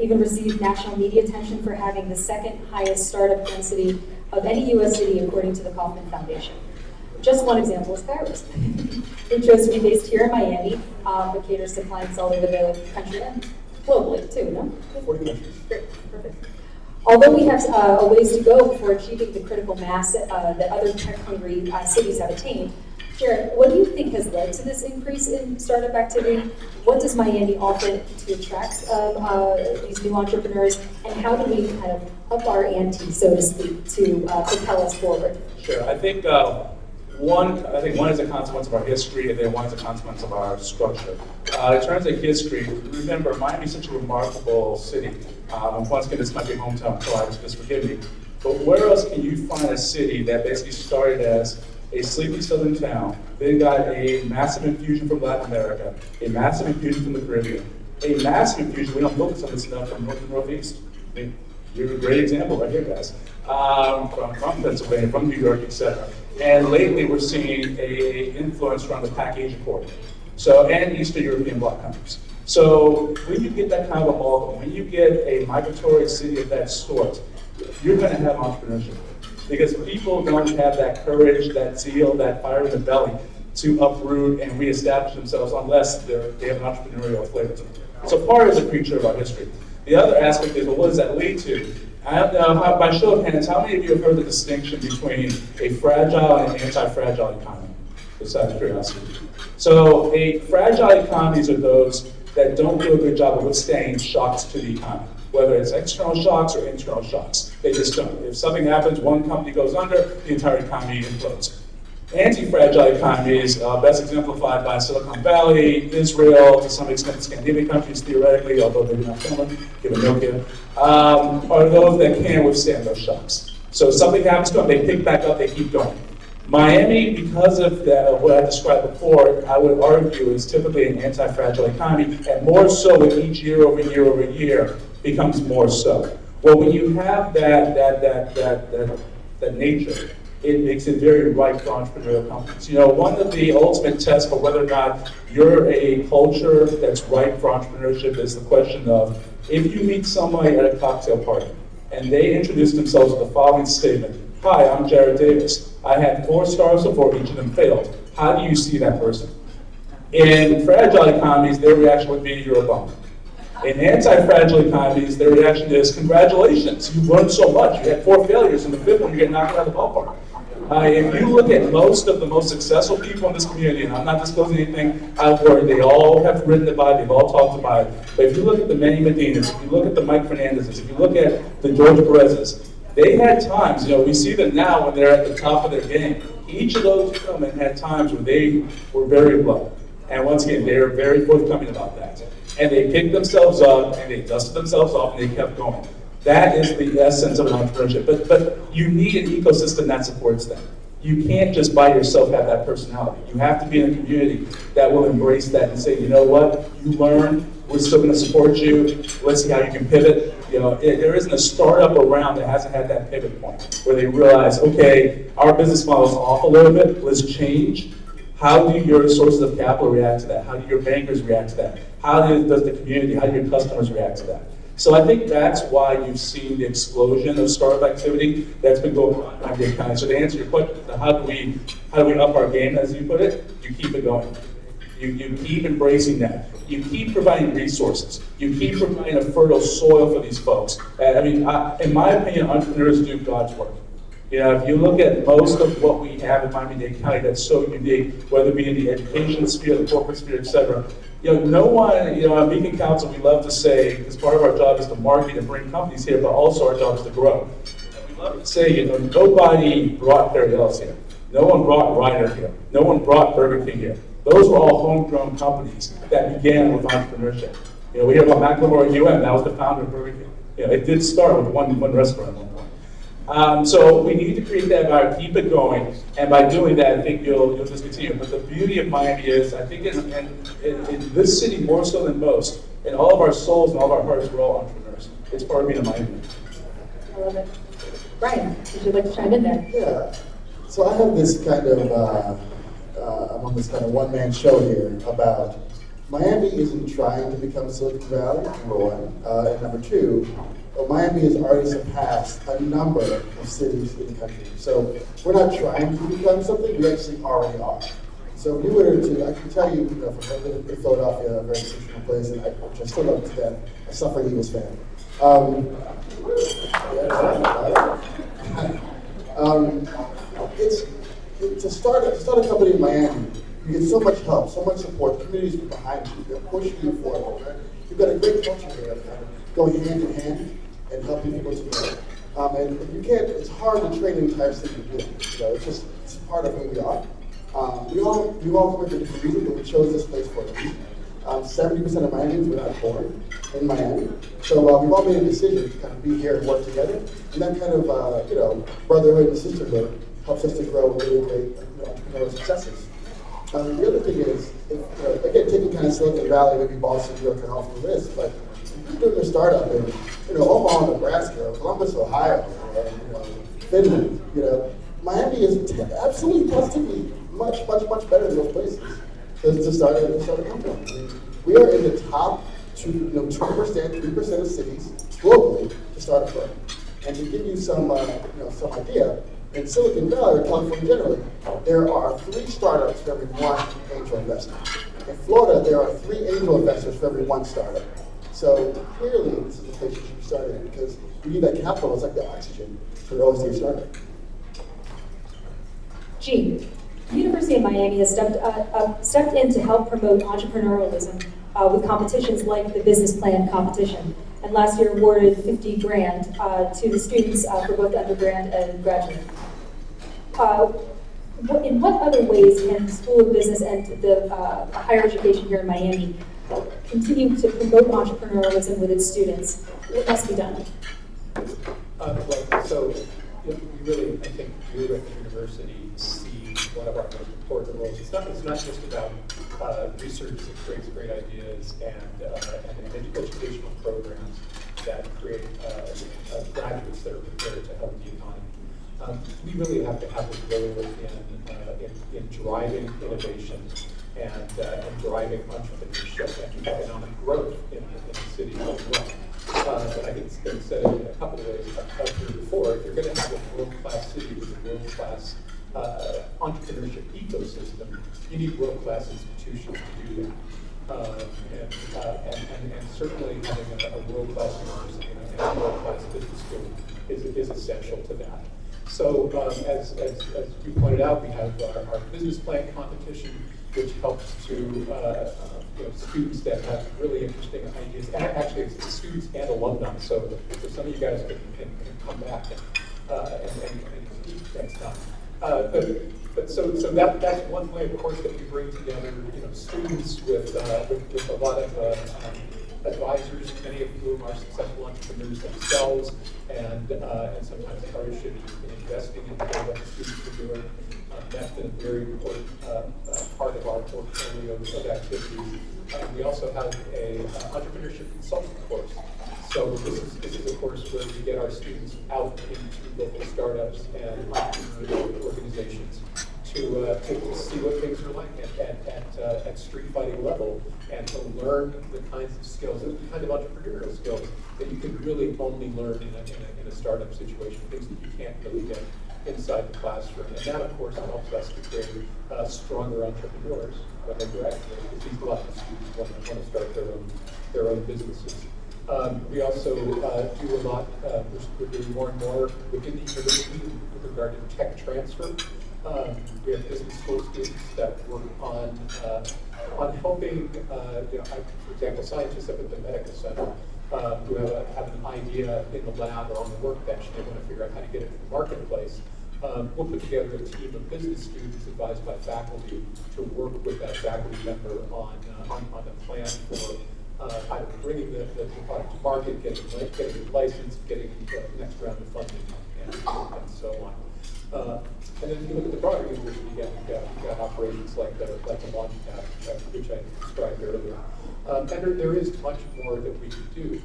even received national media attention for having the second highest startup density of any U.S. city according to the Kauffman Foundation. Just one example is Kairos, who chose to be based here in Miami, but caters to clients all over the country and globally too, no? 40 countries. Great, perfect. Although we have a ways to go before achieving the critical mass that other tech-hungry cities have attained, Jared, what do you think has led to this increase in startup activity? What does Miami offer to attract these new entrepreneurs, and how do we kind of up our ante, so to speak, to propel us forward? Sure. I think one is a consequence of our history, and then one is a consequence of our structure. In terms of history, remember, Miami is such a remarkable city. Once again, this might be hometown pride, just forgive me. But where else can you find a city that basically started as a sleepy southern town, then got a massive infusion from Latin America, a massive infusion from the Caribbean, a massive infusion, we don't focus on this enough, from North and Northeast. I mean, you're a great example right here, guys. From Pennsylvania, from New York, etc. And lately we're seeing a influence from the PAC Asia corridor. So, and Eastern European bloc countries. So when you get that kind of a model, when you get a migratory city of that sort, you're going to have entrepreneurship. Because people don't have that courage, that zeal, that fire in the belly to uproot and reestablish themselves unless they have an entrepreneurial flavor to them. So part is a creature of our history. The other aspect is, well, what does that lead to? I don't know, by show of hands, how many of you have heard the distinction between a fragile and an anti-fragile economy? Just out of curiosity. So a fragile economies are those that don't do a good job of withstanding shocks to the economy, whether it's external shocks or internal shocks. They just don't. If something happens, one company goes under, the entire economy implodes. Anti-fragile economies, best exemplified by Silicon Valley, Israel, to some extent Scandinavian countries theoretically, although maybe not Finland, given Nokia, are those that can withstand those shocks. So if something happens to them, they pick back up, they keep going. Miami, because of that, what I described before, I would argue is typically an anti-fragile economy, and more so with each year over year over year becomes more so. Well, when you have that nature, it makes it very ripe for entrepreneurial companies. You know, one of the ultimate tests for whether or not you're a culture that's ripe for entrepreneurship is the question of, if you meet somebody at a cocktail party and they introduce themselves with the following statement: "Hi, I'm Jared Davis. I had 4 stars before, each of them failed. How do you see that person?" In fragile economies, their reaction would be, "You're a bum." In anti-fragile economies, their reaction is, "Congratulations, you learned so much. You had 4 failures, and the 5th one you get knocked out of the ballpark." If you look at most of the most successful people in this community, and I'm not disclosing anything out where they all have written about it, they've all talked about it, but if you look at the Manny Medinas, if you look at the Mike Fernandezes, if you look at the George Perez's, they had times, you know, we see them now when they're at the top of their game. Each of those gentlemen had times where they were very low. And once again, they are very forthcoming about that. And they picked themselves up, and they dusted themselves off, and they kept going. That is the essence of entrepreneurship. But you need an ecosystem that supports them. You can't just by yourself have that personality. You have to be in a community that will embrace that and say, you know what, you learn, we're still going to support you. Let's see how you can pivot. You know, there isn't a startup around that hasn't had that pivot point where they realize, okay, our business model is off a little bit. Let's change. How do your sources of capital react to that? How do your bankers react to that? How does the community, how do your customers react to that? So I think that's why you've seen the explosion of startup activity that's been going on in the economy. So to answer your question, how do we up our game, as you put it? You keep it going. You keep embracing that. You keep providing resources. You keep providing a fertile soil for these folks. I mean, in my opinion, entrepreneurs do God's work. You know, if you look at most of what we have in Miami-Dade County that's so unique, whether it be in the education sphere, the corporate sphere, et cetera, you know, no one, you know, at Beacon Council, we love to say, because part of our job is to market and bring companies here, but also our job is to grow. And we love to say, you know, nobody brought Perry Ellis here. No one brought Ryder here. No one brought Burger King here. Those were all homegrown companies that began with entrepreneurship. You know, we hear about McLemore at UM, that was the founder of Burger King. You know, it did start with one restaurant at one point. So we need to create that environment, keep it going, and by doing that, I think you'll just continue. But the beauty of Miami is, I think in this city more so than most, in all of our souls and all of our hearts, we're all entrepreneurs. It's part of being a Miami. I love it. Brian, would you like to chime in there? Yeah. So I have this kind of, I'm on this kind of one-man show here about Miami isn't trying to become Silicon Valley, number one. And number two, Miami has already surpassed a number of cities in the country. So we're not trying to become something, we actually already are. So if you were to, I can tell you, from living in Philadelphia, a very fictional place, and which I still love to death, a suffering Eagles fan. It's to start a company in Miami, you get so much help, so much support, the community's behind you, they're pushing you forward. Right? You've got a great culture here, going hand in hand and helping people together. And you can't, it's hard to train an entire city to do it. It's part of who we are. We all come here for different reasons, but we chose this place for a reason. 70% of Miamians were not born in Miami. So we've all made a decision to kind of be here and work together. And that kind of, brotherhood and sisterhood helps us to grow really great entrepreneurial successes. The other thing is, again, taking kind of Silicon Valley, maybe Boston, New York, and off the list, but if you're doing a startup in, Omaha, Nebraska, or Columbus, Ohio, or, Finland, Miami is absolutely, positively much better than those places to start a company. I mean, we are in the top 2%, 3% of cities globally to start a firm. And to give you some idea, in Silicon Valley or California generally, there are 3 startups for every 1 angel investor. In Florida, there are 3 angel investors for every 1 startup. So clearly, this is the place you should be starting because you need that capital. It's like the oxygen for the early stage startup. G. The University of Miami has stepped in to help promote entrepreneurialism with competitions like the business plan competition, and last year awarded $50,000 to the students for both undergrad and graduate. In what other ways can the School of Business and the higher education here in Miami continue to promote entrepreneurialism with its students? What must be done? You really, I think, you at the university see one of our most important roles. It's not just about research that creates great ideas and educational programs that create graduates that are prepared to help the economy. We really have to have a role in driving innovation and driving entrepreneurship and economic growth in the city as well. But I think it's been said in a couple of ways up here before. If you're going to have a world-class city with a world-class entrepreneurship ecosystem, you need world-class institutions to do that. And certainly having a world-class university and a world-class business school is essential to that. So as you pointed out, we have our business plan competition, which helps to students that have really interesting ideas, and actually it's students and alumni. So some of you guys can come back and teach next time. So that's one way, of course, that we bring together students with a lot of advisors, many of whom are successful entrepreneurs themselves, and sometimes encourage in investing in what the students are doing. That's been a very important part of our portfolio of activities. We also have a entrepreneurship consulting course. So this is a course where we get our students out into local startups and entrepreneurial organizations to see what things are like at street fighting level, and to learn the kinds of skills, the kind of entrepreneurial skills that you can really only learn in a startup situation, things that you can't really get inside the classroom. And that, of course, helps us to create stronger entrepreneurs when they graduate, because a lot of students want to start their own businesses. We also do a lot, we're doing more and more within the university with regard to tech transfer. We have business school students that work on helping, for example, scientists up at the Medica Center who have an idea in the lab or on the workbench, and they want to figure out how to get it to the marketplace. We'll put together a team of business students advised by faculty to work with that faculty member on a plan for either bringing the product to market, getting it licensed, getting the next round of funding, and so on. And then if you look at the broader university, again, you've got operations like the launch pad, which I described earlier. And there is much more that we could do.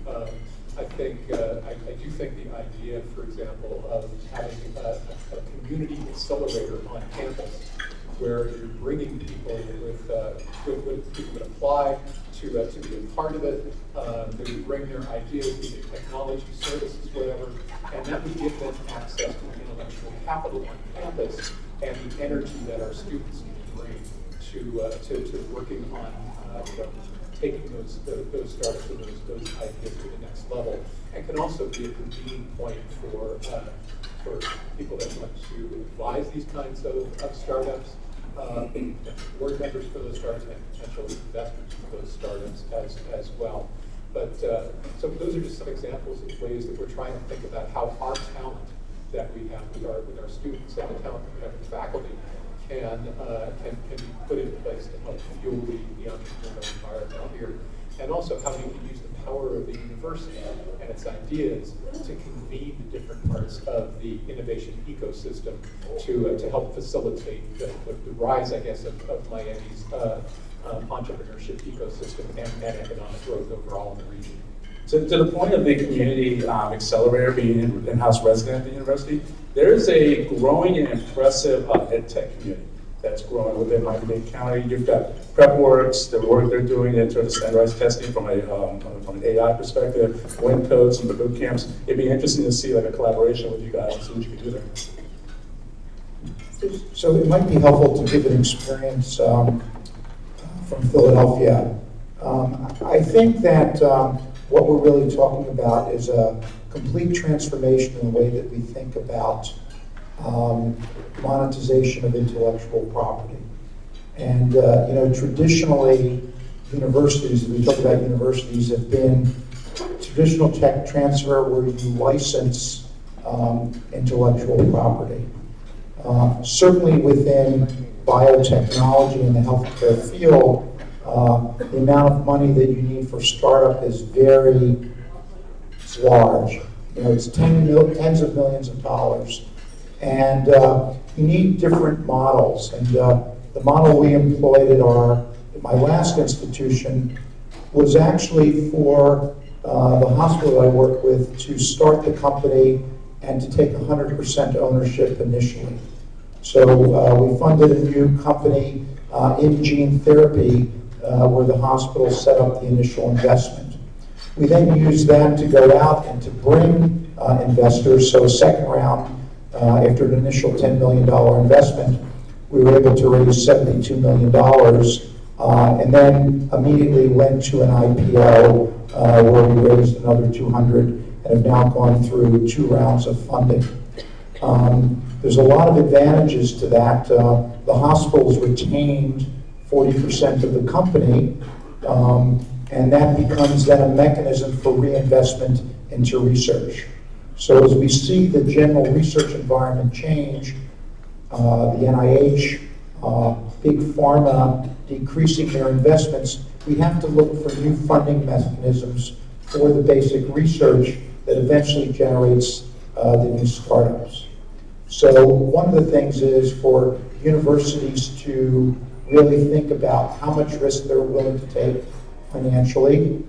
I do think the idea, for example, of having a community accelerator on campus where you're bringing people with people that apply to be a part of it, to bring their ideas, be it technology, services, whatever, and that would give them access to intellectual capital on campus and the energy that our students need to bring to working on taking those startups and those ideas to the next level, and can also be a convening point for people that want to advise these kinds of startups, board members for those startups, and potential investors for those startups as well. But so those are just some examples of ways that we're trying to think about how our talent that we have with our students and the talent that we have with faculty can be put in place to help fuel the entrepreneurial environment out here. And also how we can use the power of the university and its ideas to convene the different parts of the innovation ecosystem to help facilitate the rise, I guess, of Miami's entrepreneurship ecosystem and economic growth overall in the region. To the point of the community accelerator being an in-house resident at the university, there is a growing and impressive ed tech community that's growing within Miami-Dade County. You've got PrepWorks, the work they're doing in terms of standardized testing from an AI perspective, WinCode, some of the boot camps. It'd be interesting to see like a collaboration with you guys and see what you can do there. So it might be helpful to give an experience from Philadelphia. I think that what we're really talking about is a complete transformation in the way that we think about monetization of intellectual property. And traditionally, universities, if we talk about universities, have been traditional tech transfer where you license intellectual property. Certainly within biotechnology and the healthcare field, the amount of money that you need for startup is it's large. It's tens of millions of dollars. And you need different models. And the model we employed at my last institution was actually for the hospital I work with to start the company and to take 100% ownership initially. So we funded a new company in gene therapy where the hospital set up the initial investment. We then used that to go out and to bring investors. So a second round, after an initial $10 million investment, we were able to raise $72 million and then immediately went to an IPO where we raised another 200 and have now gone through 2 rounds of funding. There's a lot of advantages to that. The hospitals retained 40% of the company, and that becomes then a mechanism for reinvestment into research. So as we see the general research environment change, the NIH, big pharma decreasing their investments, we have to look for new funding mechanisms for the basic research that eventually generates the new startups. So one of the things is for universities to really think about how much risk they're willing to take financially.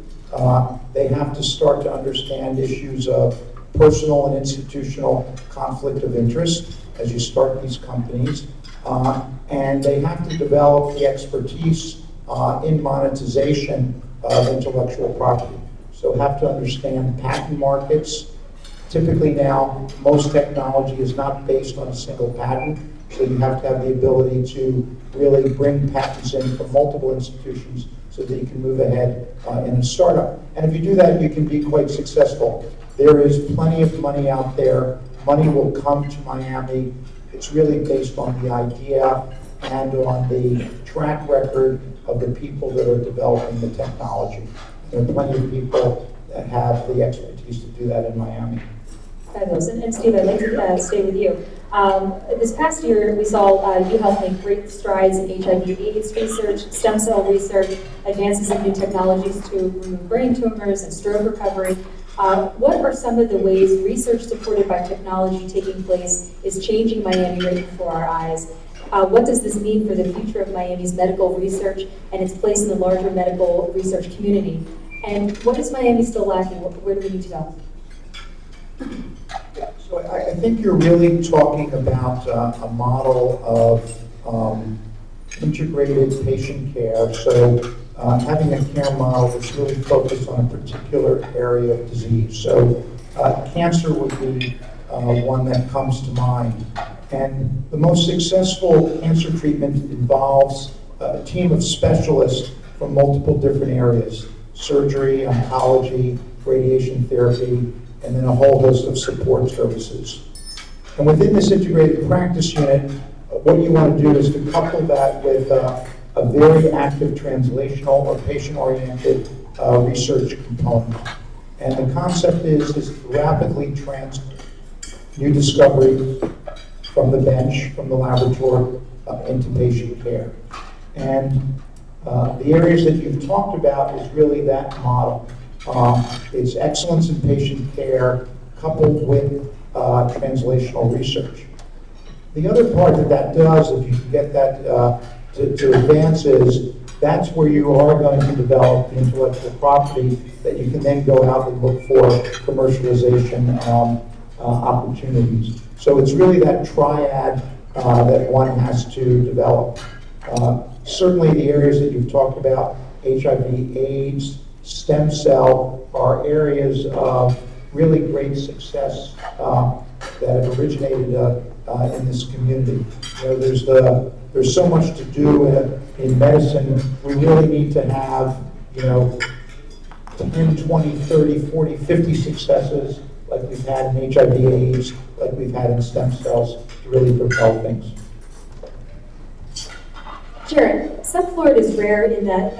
They have to start to understand issues of personal and institutional conflict of interest as you start these companies. And they have to develop the expertise in monetization of intellectual property. So have to understand patent markets. Typically now, most technology is not based on a single patent, so you have to have the ability to really bring patents in from multiple institutions so that you can move ahead in a startup. And if you do that, you can be quite successful. There is plenty of money out there. Money will come to Miami. It's really based on the idea and on the track record of the people that are developing the technology. There are plenty of people that have the expertise to do that in Miami. Fabulous. And Steve, I'd like to stay with you. This past year, we saw UHealth make great strides in HIV/AIDS research, stem cell research, advances in new technologies to remove brain tumors and stroke recovery. What are some of the ways research supported by technology taking place is changing Miami right before our eyes? What does this mean for the future of Miami's medical research and its place in the larger medical research community? And what is Miami still lacking? Where do we need to go? So I think you're really talking about a model of integrated patient care. So having a care model that's really focused on a particular area of disease. So cancer would be one that comes to mind. And the most successful cancer treatment involves a team of specialists from multiple different areas: surgery, oncology, radiation therapy, and then a whole host of support services. And within this integrated practice unit, what you want to do is to couple that with a very active translational or patient-oriented research component. And the concept is to rapidly transfer new discovery from the bench, from the laboratory, into patient care. And the areas that you've talked about is really that model. It's excellence in patient care coupled with translational research. The other part that does, if you can get that to advance, is that's where you are going to develop the intellectual property that you can then go out and look for commercialization opportunities. So it's really that triad that one has to develop. Certainly the areas that you've talked about, HIV, AIDS, stem cell, are areas of really great success that have originated in this community. You know, there's so much to do in medicine. We really need to have, 10, 20, 30, 40, 50 successes like we've had in HIV, AIDS, like we've had in stem cells to really propel things. Jared, subfluorid is rare in that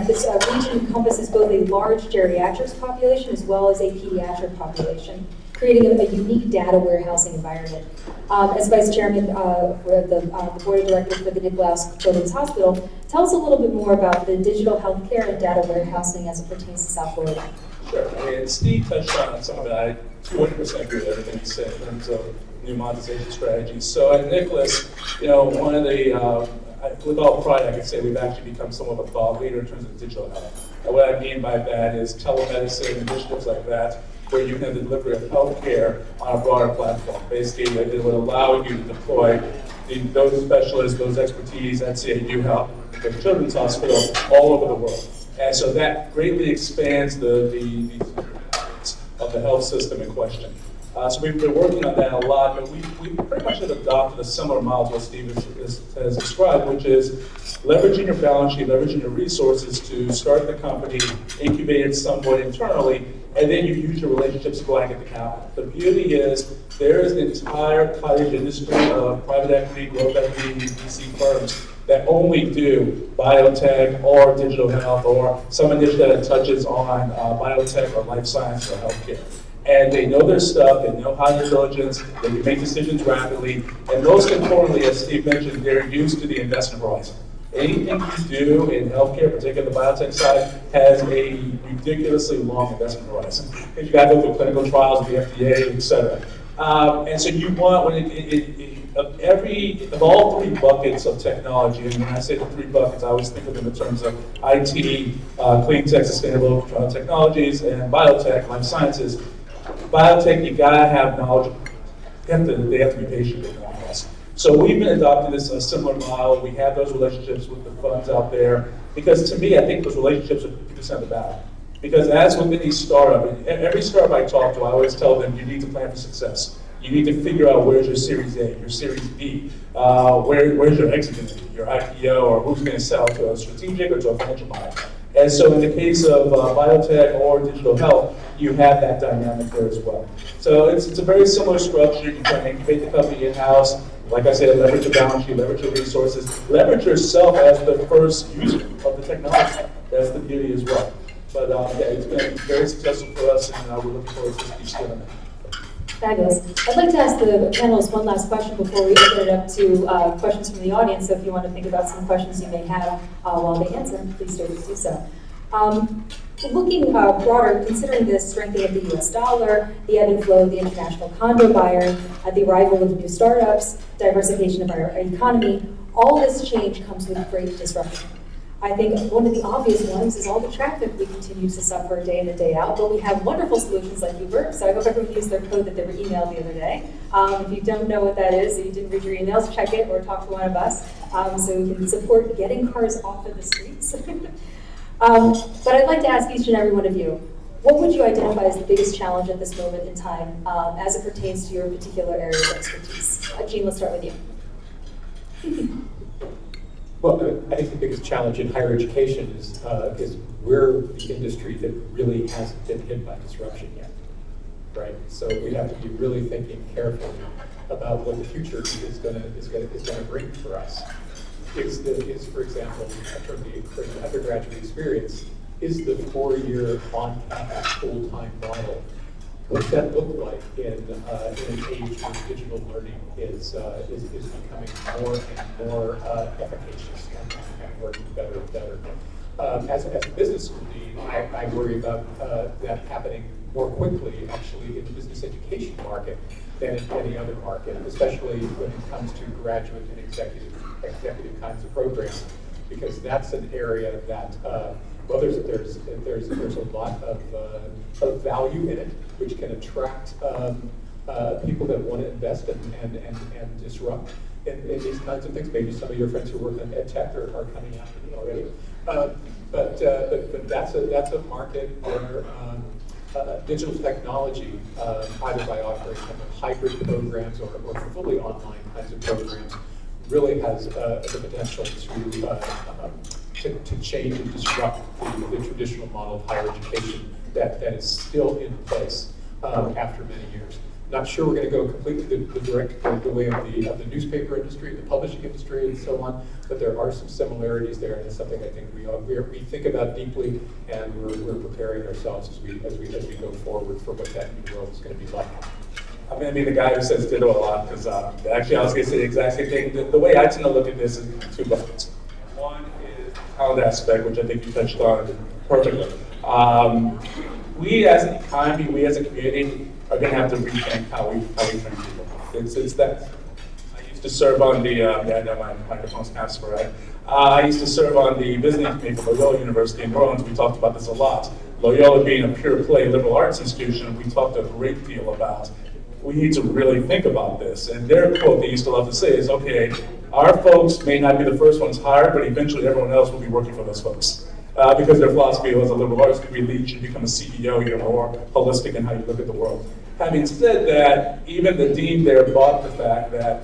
this region encompasses both a large geriatrics population as well as a pediatric population, creating a unique data warehousing environment. As Vice Chairman for the Board of Directors for the Nicklaus Children's Hospital, tell us a little bit more about the digital healthcare and data warehousing as it pertains to South Florida. Sure. And Steve touched on some of it. I 200% agree with everything he said in terms of new monetization strategies. So at Nicklaus, one of the with all pride, I can say we've actually become somewhat of a thought leader in terms of digital health. And what I mean by that is telemedicine initiatives like that, where you can deliver healthcare on a broader platform. Basically, it would allow you to deploy those specialists, those expertise at CAU Health, the Children's Hospital, all over the world. And so that greatly expands the of the health system in question. So we've been working on that a lot, but we pretty much have adopted a similar model to what Steve has described, which is leveraging your balance sheet, leveraging your resources to start the company, incubate it somewhat internally, and then you use your relationships to go out and get the capital. The beauty is there is an entire cottage industry of private equity, growth equity, VC firms that only do biotech or digital health or some initiative that touches on biotech or life science or healthcare. And they know their stuff, they know how to diligence, they can make decisions rapidly, and most importantly, as Steve mentioned, they're used to the investment horizon. Anything you do in healthcare, particularly the biotech side, has a ridiculously long investment horizon. Because you got to go through clinical trials with the FDA, et cetera. And so you want, of all three buckets of technology, and when I say the three buckets, I always think of them in terms of IT, clean tech, sustainable technologies, and biotech, life sciences. Biotech, you gotta have knowledge. They have to be patient with us. So we've been adopting this similar model. We have those relationships with the funds out there because to me, I think those relationships are 50% of the battle. Because as with any startup, every startup I talk to, I always tell them you need to plan for success. You need to figure out where's your Series A, your Series B, where's your exit going to be, your IPO, or who's going to sell to a strategic or to a financial buyer. And so in the case of biotech or digital health, you have that dynamic there as well. So it's a very similar structure. You can incubate the company in-house. Like I said, leverage your balance sheet, leverage your resources, leverage yourself as the first user of the technology. That's the beauty as well. But yeah, it's been very successful for us, and we're looking forward to keep scaling it. Fabulous. I'd like to ask the panelists one last question before we open it up to questions from the audience. So if you want to think about some questions you may have while they answer, please do so. Looking broader, considering the strengthening of the US dollar, the ebb and flow of the international condo buyer, the arrival of new startups, diversification of our economy, all this change comes with great disruption. I think one of the obvious ones is all the traffic we continue to suffer day in and day out, but we have wonderful solutions like Uber, so I hope everyone used their code that they were emailed the other day. If you don't know what that is, if you didn't read your emails, check it or talk to one of us, so we can support getting cars off of the streets. But I'd like to ask each and every one of you, what would you identify as the biggest challenge at this moment in time as it pertains to your particular area of expertise? Jean, let's start with you. Well, I think the biggest challenge in higher education is we're the industry that really hasn't been hit by disruption yet, right? So we have to be really thinking carefully about what the future is going to bring for us. Is for example, for the undergraduate experience, is the 4-year on-campus full-time model? What's that look like in an age where digital learning is becoming more and more efficacious and working better and better? As a business school dean, I worry about that happening more quickly, actually, in the business education market than in any other market, especially when it comes to graduate and executive kinds of programs, because that's an area that well, there's a lot of value in it, which can attract people that want to invest and disrupt in these kinds of things. Maybe some of your friends who work in ed tech are coming after me already. But that's a market where digital technology, either by offering kind of hybrid programs or fully online kinds of programs, really has the potential to change and disrupt the traditional model of higher education that is still in place after many years. Not sure we're going to go completely the way of the newspaper industry, the publishing industry, and so on, but there are some similarities there, and it's something I think we think about deeply, and we're preparing ourselves as we go forward for what that new world is going to be like. I'm going to be the guy who says ditto a lot, because actually I was going to say the exact same thing. The way I tend to look at this is 2 buckets. One is the talent aspect, which I think you touched on perfectly. We as an economy, we as a community, are going to have to rethink how we train people. It's that. I used to serve on the, I know my microphone's kind of sporadic. I used to serve on the visiting committee for Loyola University in New Orleans. We talked about this a lot. Loyola being a pure play liberal arts institution, we talked a great deal about, we need to really think about this. And their quote they used to love to say is, okay, our folks may not be the first ones hired, but eventually everyone else will be working for those folks. Because their philosophy was a liberal arts degree leads you to become a CEO, you're more holistic in how you look at the world. Having said that, even the dean there bought the fact that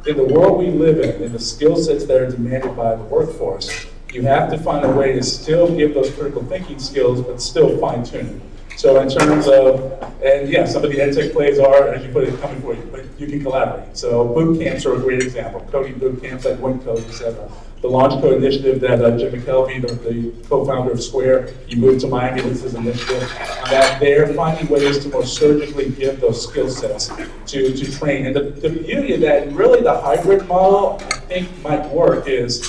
in the world we live in the skill sets that are demanded by the workforce, you have to find a way to still give those critical thinking skills, but still fine tune it. So in terms of, and yeah, some of the ed tech plays are, as you put it, coming for you, but you can collaborate. So boot camps are a great example. Coding boot camps like WinCode, etc. The Launch Code initiative that Jim McKelvey, the co-founder of Square, he moved to Miami with his initiative, that they're finding ways to more surgically give those skill sets to train. And the beauty of that, and really the hybrid model, I think might work, is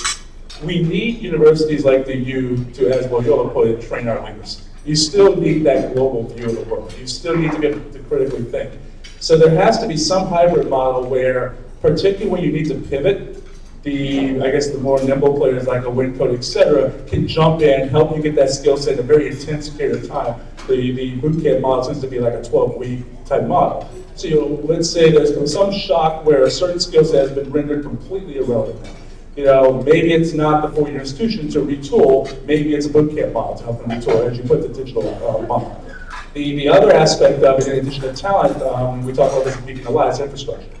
we need universities like the U to, as Loyola put it, train our leaders. You still need that global view of the world. You still need to get them to critically think. So there has to be some hybrid model where, particularly when you need to pivot, the more nimble players like a WinCode, et cetera, can jump in, help you get that skill set in a very intense period of time. The bootcamp model tends to be like a 12-week type model. So let's say there's been some shock where a certain skill set has been rendered completely irrelevant. Maybe it's not the 4-year institution to retool, maybe it's a bootcamp model to help them retool, as you put the digital model. The other aspect of it, in addition to talent, we talk about this in Beacon Alliance, infrastructure.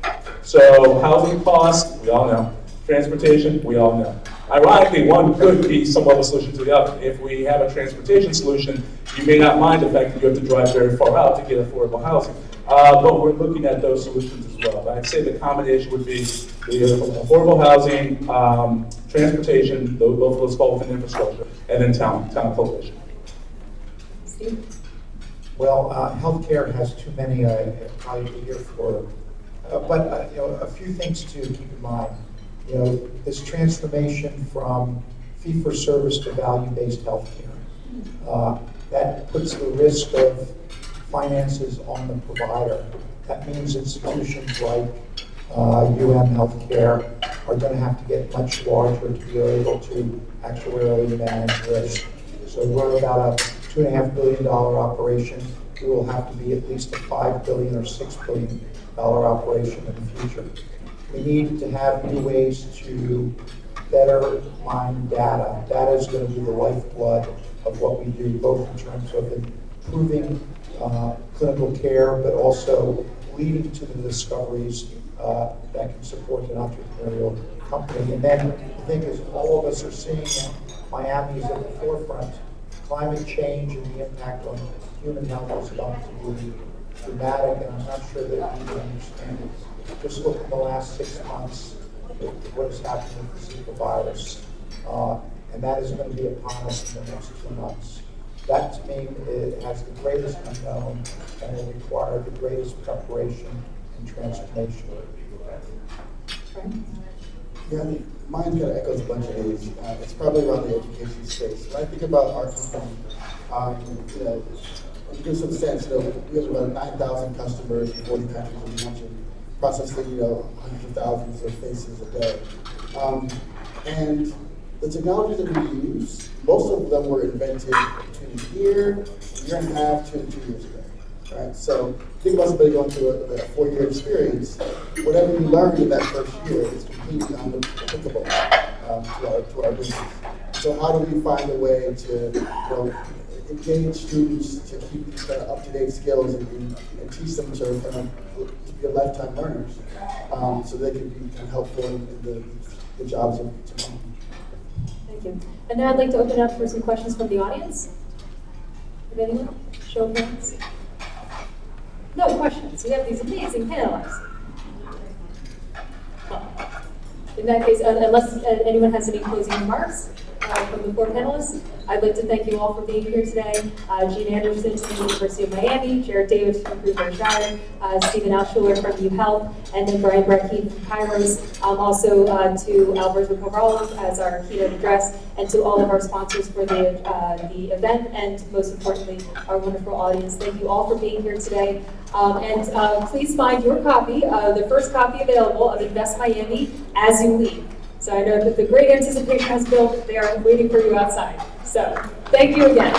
So housing costs, we all know. Transportation, we all know. Ironically, one could be somewhat of a solution to the other. If we have a transportation solution, you may not mind the fact that you have to drive very far out to get affordable housing. But we're looking at those solutions as well. I'd say the combination would be the affordable housing, transportation, both of those fall within infrastructure, and then talent cultivation. Steve? Well, healthcare has too many, probably to hear for, but a few things to keep in mind. This transformation from fee-for-service to value-based healthcare. That puts the risk of finances on the provider. That means institutions like UM Healthcare are going to have to get much larger to be able to actuarially manage risk. So we're about a $2.5 billion operation. We will have to be at least a $5 billion or $6 billion operation in the future. We need to have new ways to better mine data. Data is going to be the lifeblood of what we do, both in terms of improving clinical care, but also leading to the discoveries that can support an entrepreneurial company. And then I think as all of us are seeing, Miami is at the forefront. Climate change and the impact on human health is going to be dramatic, and I'm not sure that we understand it. Just look at the last 6 months, what has happened with the Zika virus, and that is going to be upon us in the next 2 months. That, to me, it has the greatest unknown and will require the greatest preparation and transformation. Yeah, I think mine kind of echoes a bunch of age. It's probably around the education space. When I think about our company, to give some sense, we have about 9,000 customers in 40 countries, as you mentioned, processing, hundreds of thousands of faces a day. And the technologies that we use, most of them were invented between a year and a half, 2 years ago. Right? So think about somebody going through a 4-year experience. Whatever you learned in that first year is completely unapplicable to our business. So how do we find a way to engage students to keep these kind of up-to-date skills and teach them to kind of be lifetime learners, so they can be kind of helpful in the jobs of tomorrow. Thank you. And now I'd like to open up for some questions from the audience. If anyone? Show of hands. No questions. We have these amazing panelists. In that case, unless anyone has any closing remarks from the 4 panelists, I'd like to thank you all for being here today. Gene Anderson from the University of Miami, Jared Davis from Cruz-Shire, Stephen Altschuler from UHealth, and then Brian Brackeen from Kairos. Also to Alberto Corrales as our keynote address, and to all of our sponsors for the event, and most importantly, our wonderful audience. Thank you all for being here today. And please find your copy, the first copy available of Invest Miami as you leave. So I know that the great anticipation has built. They are waiting for you outside. So thank you again.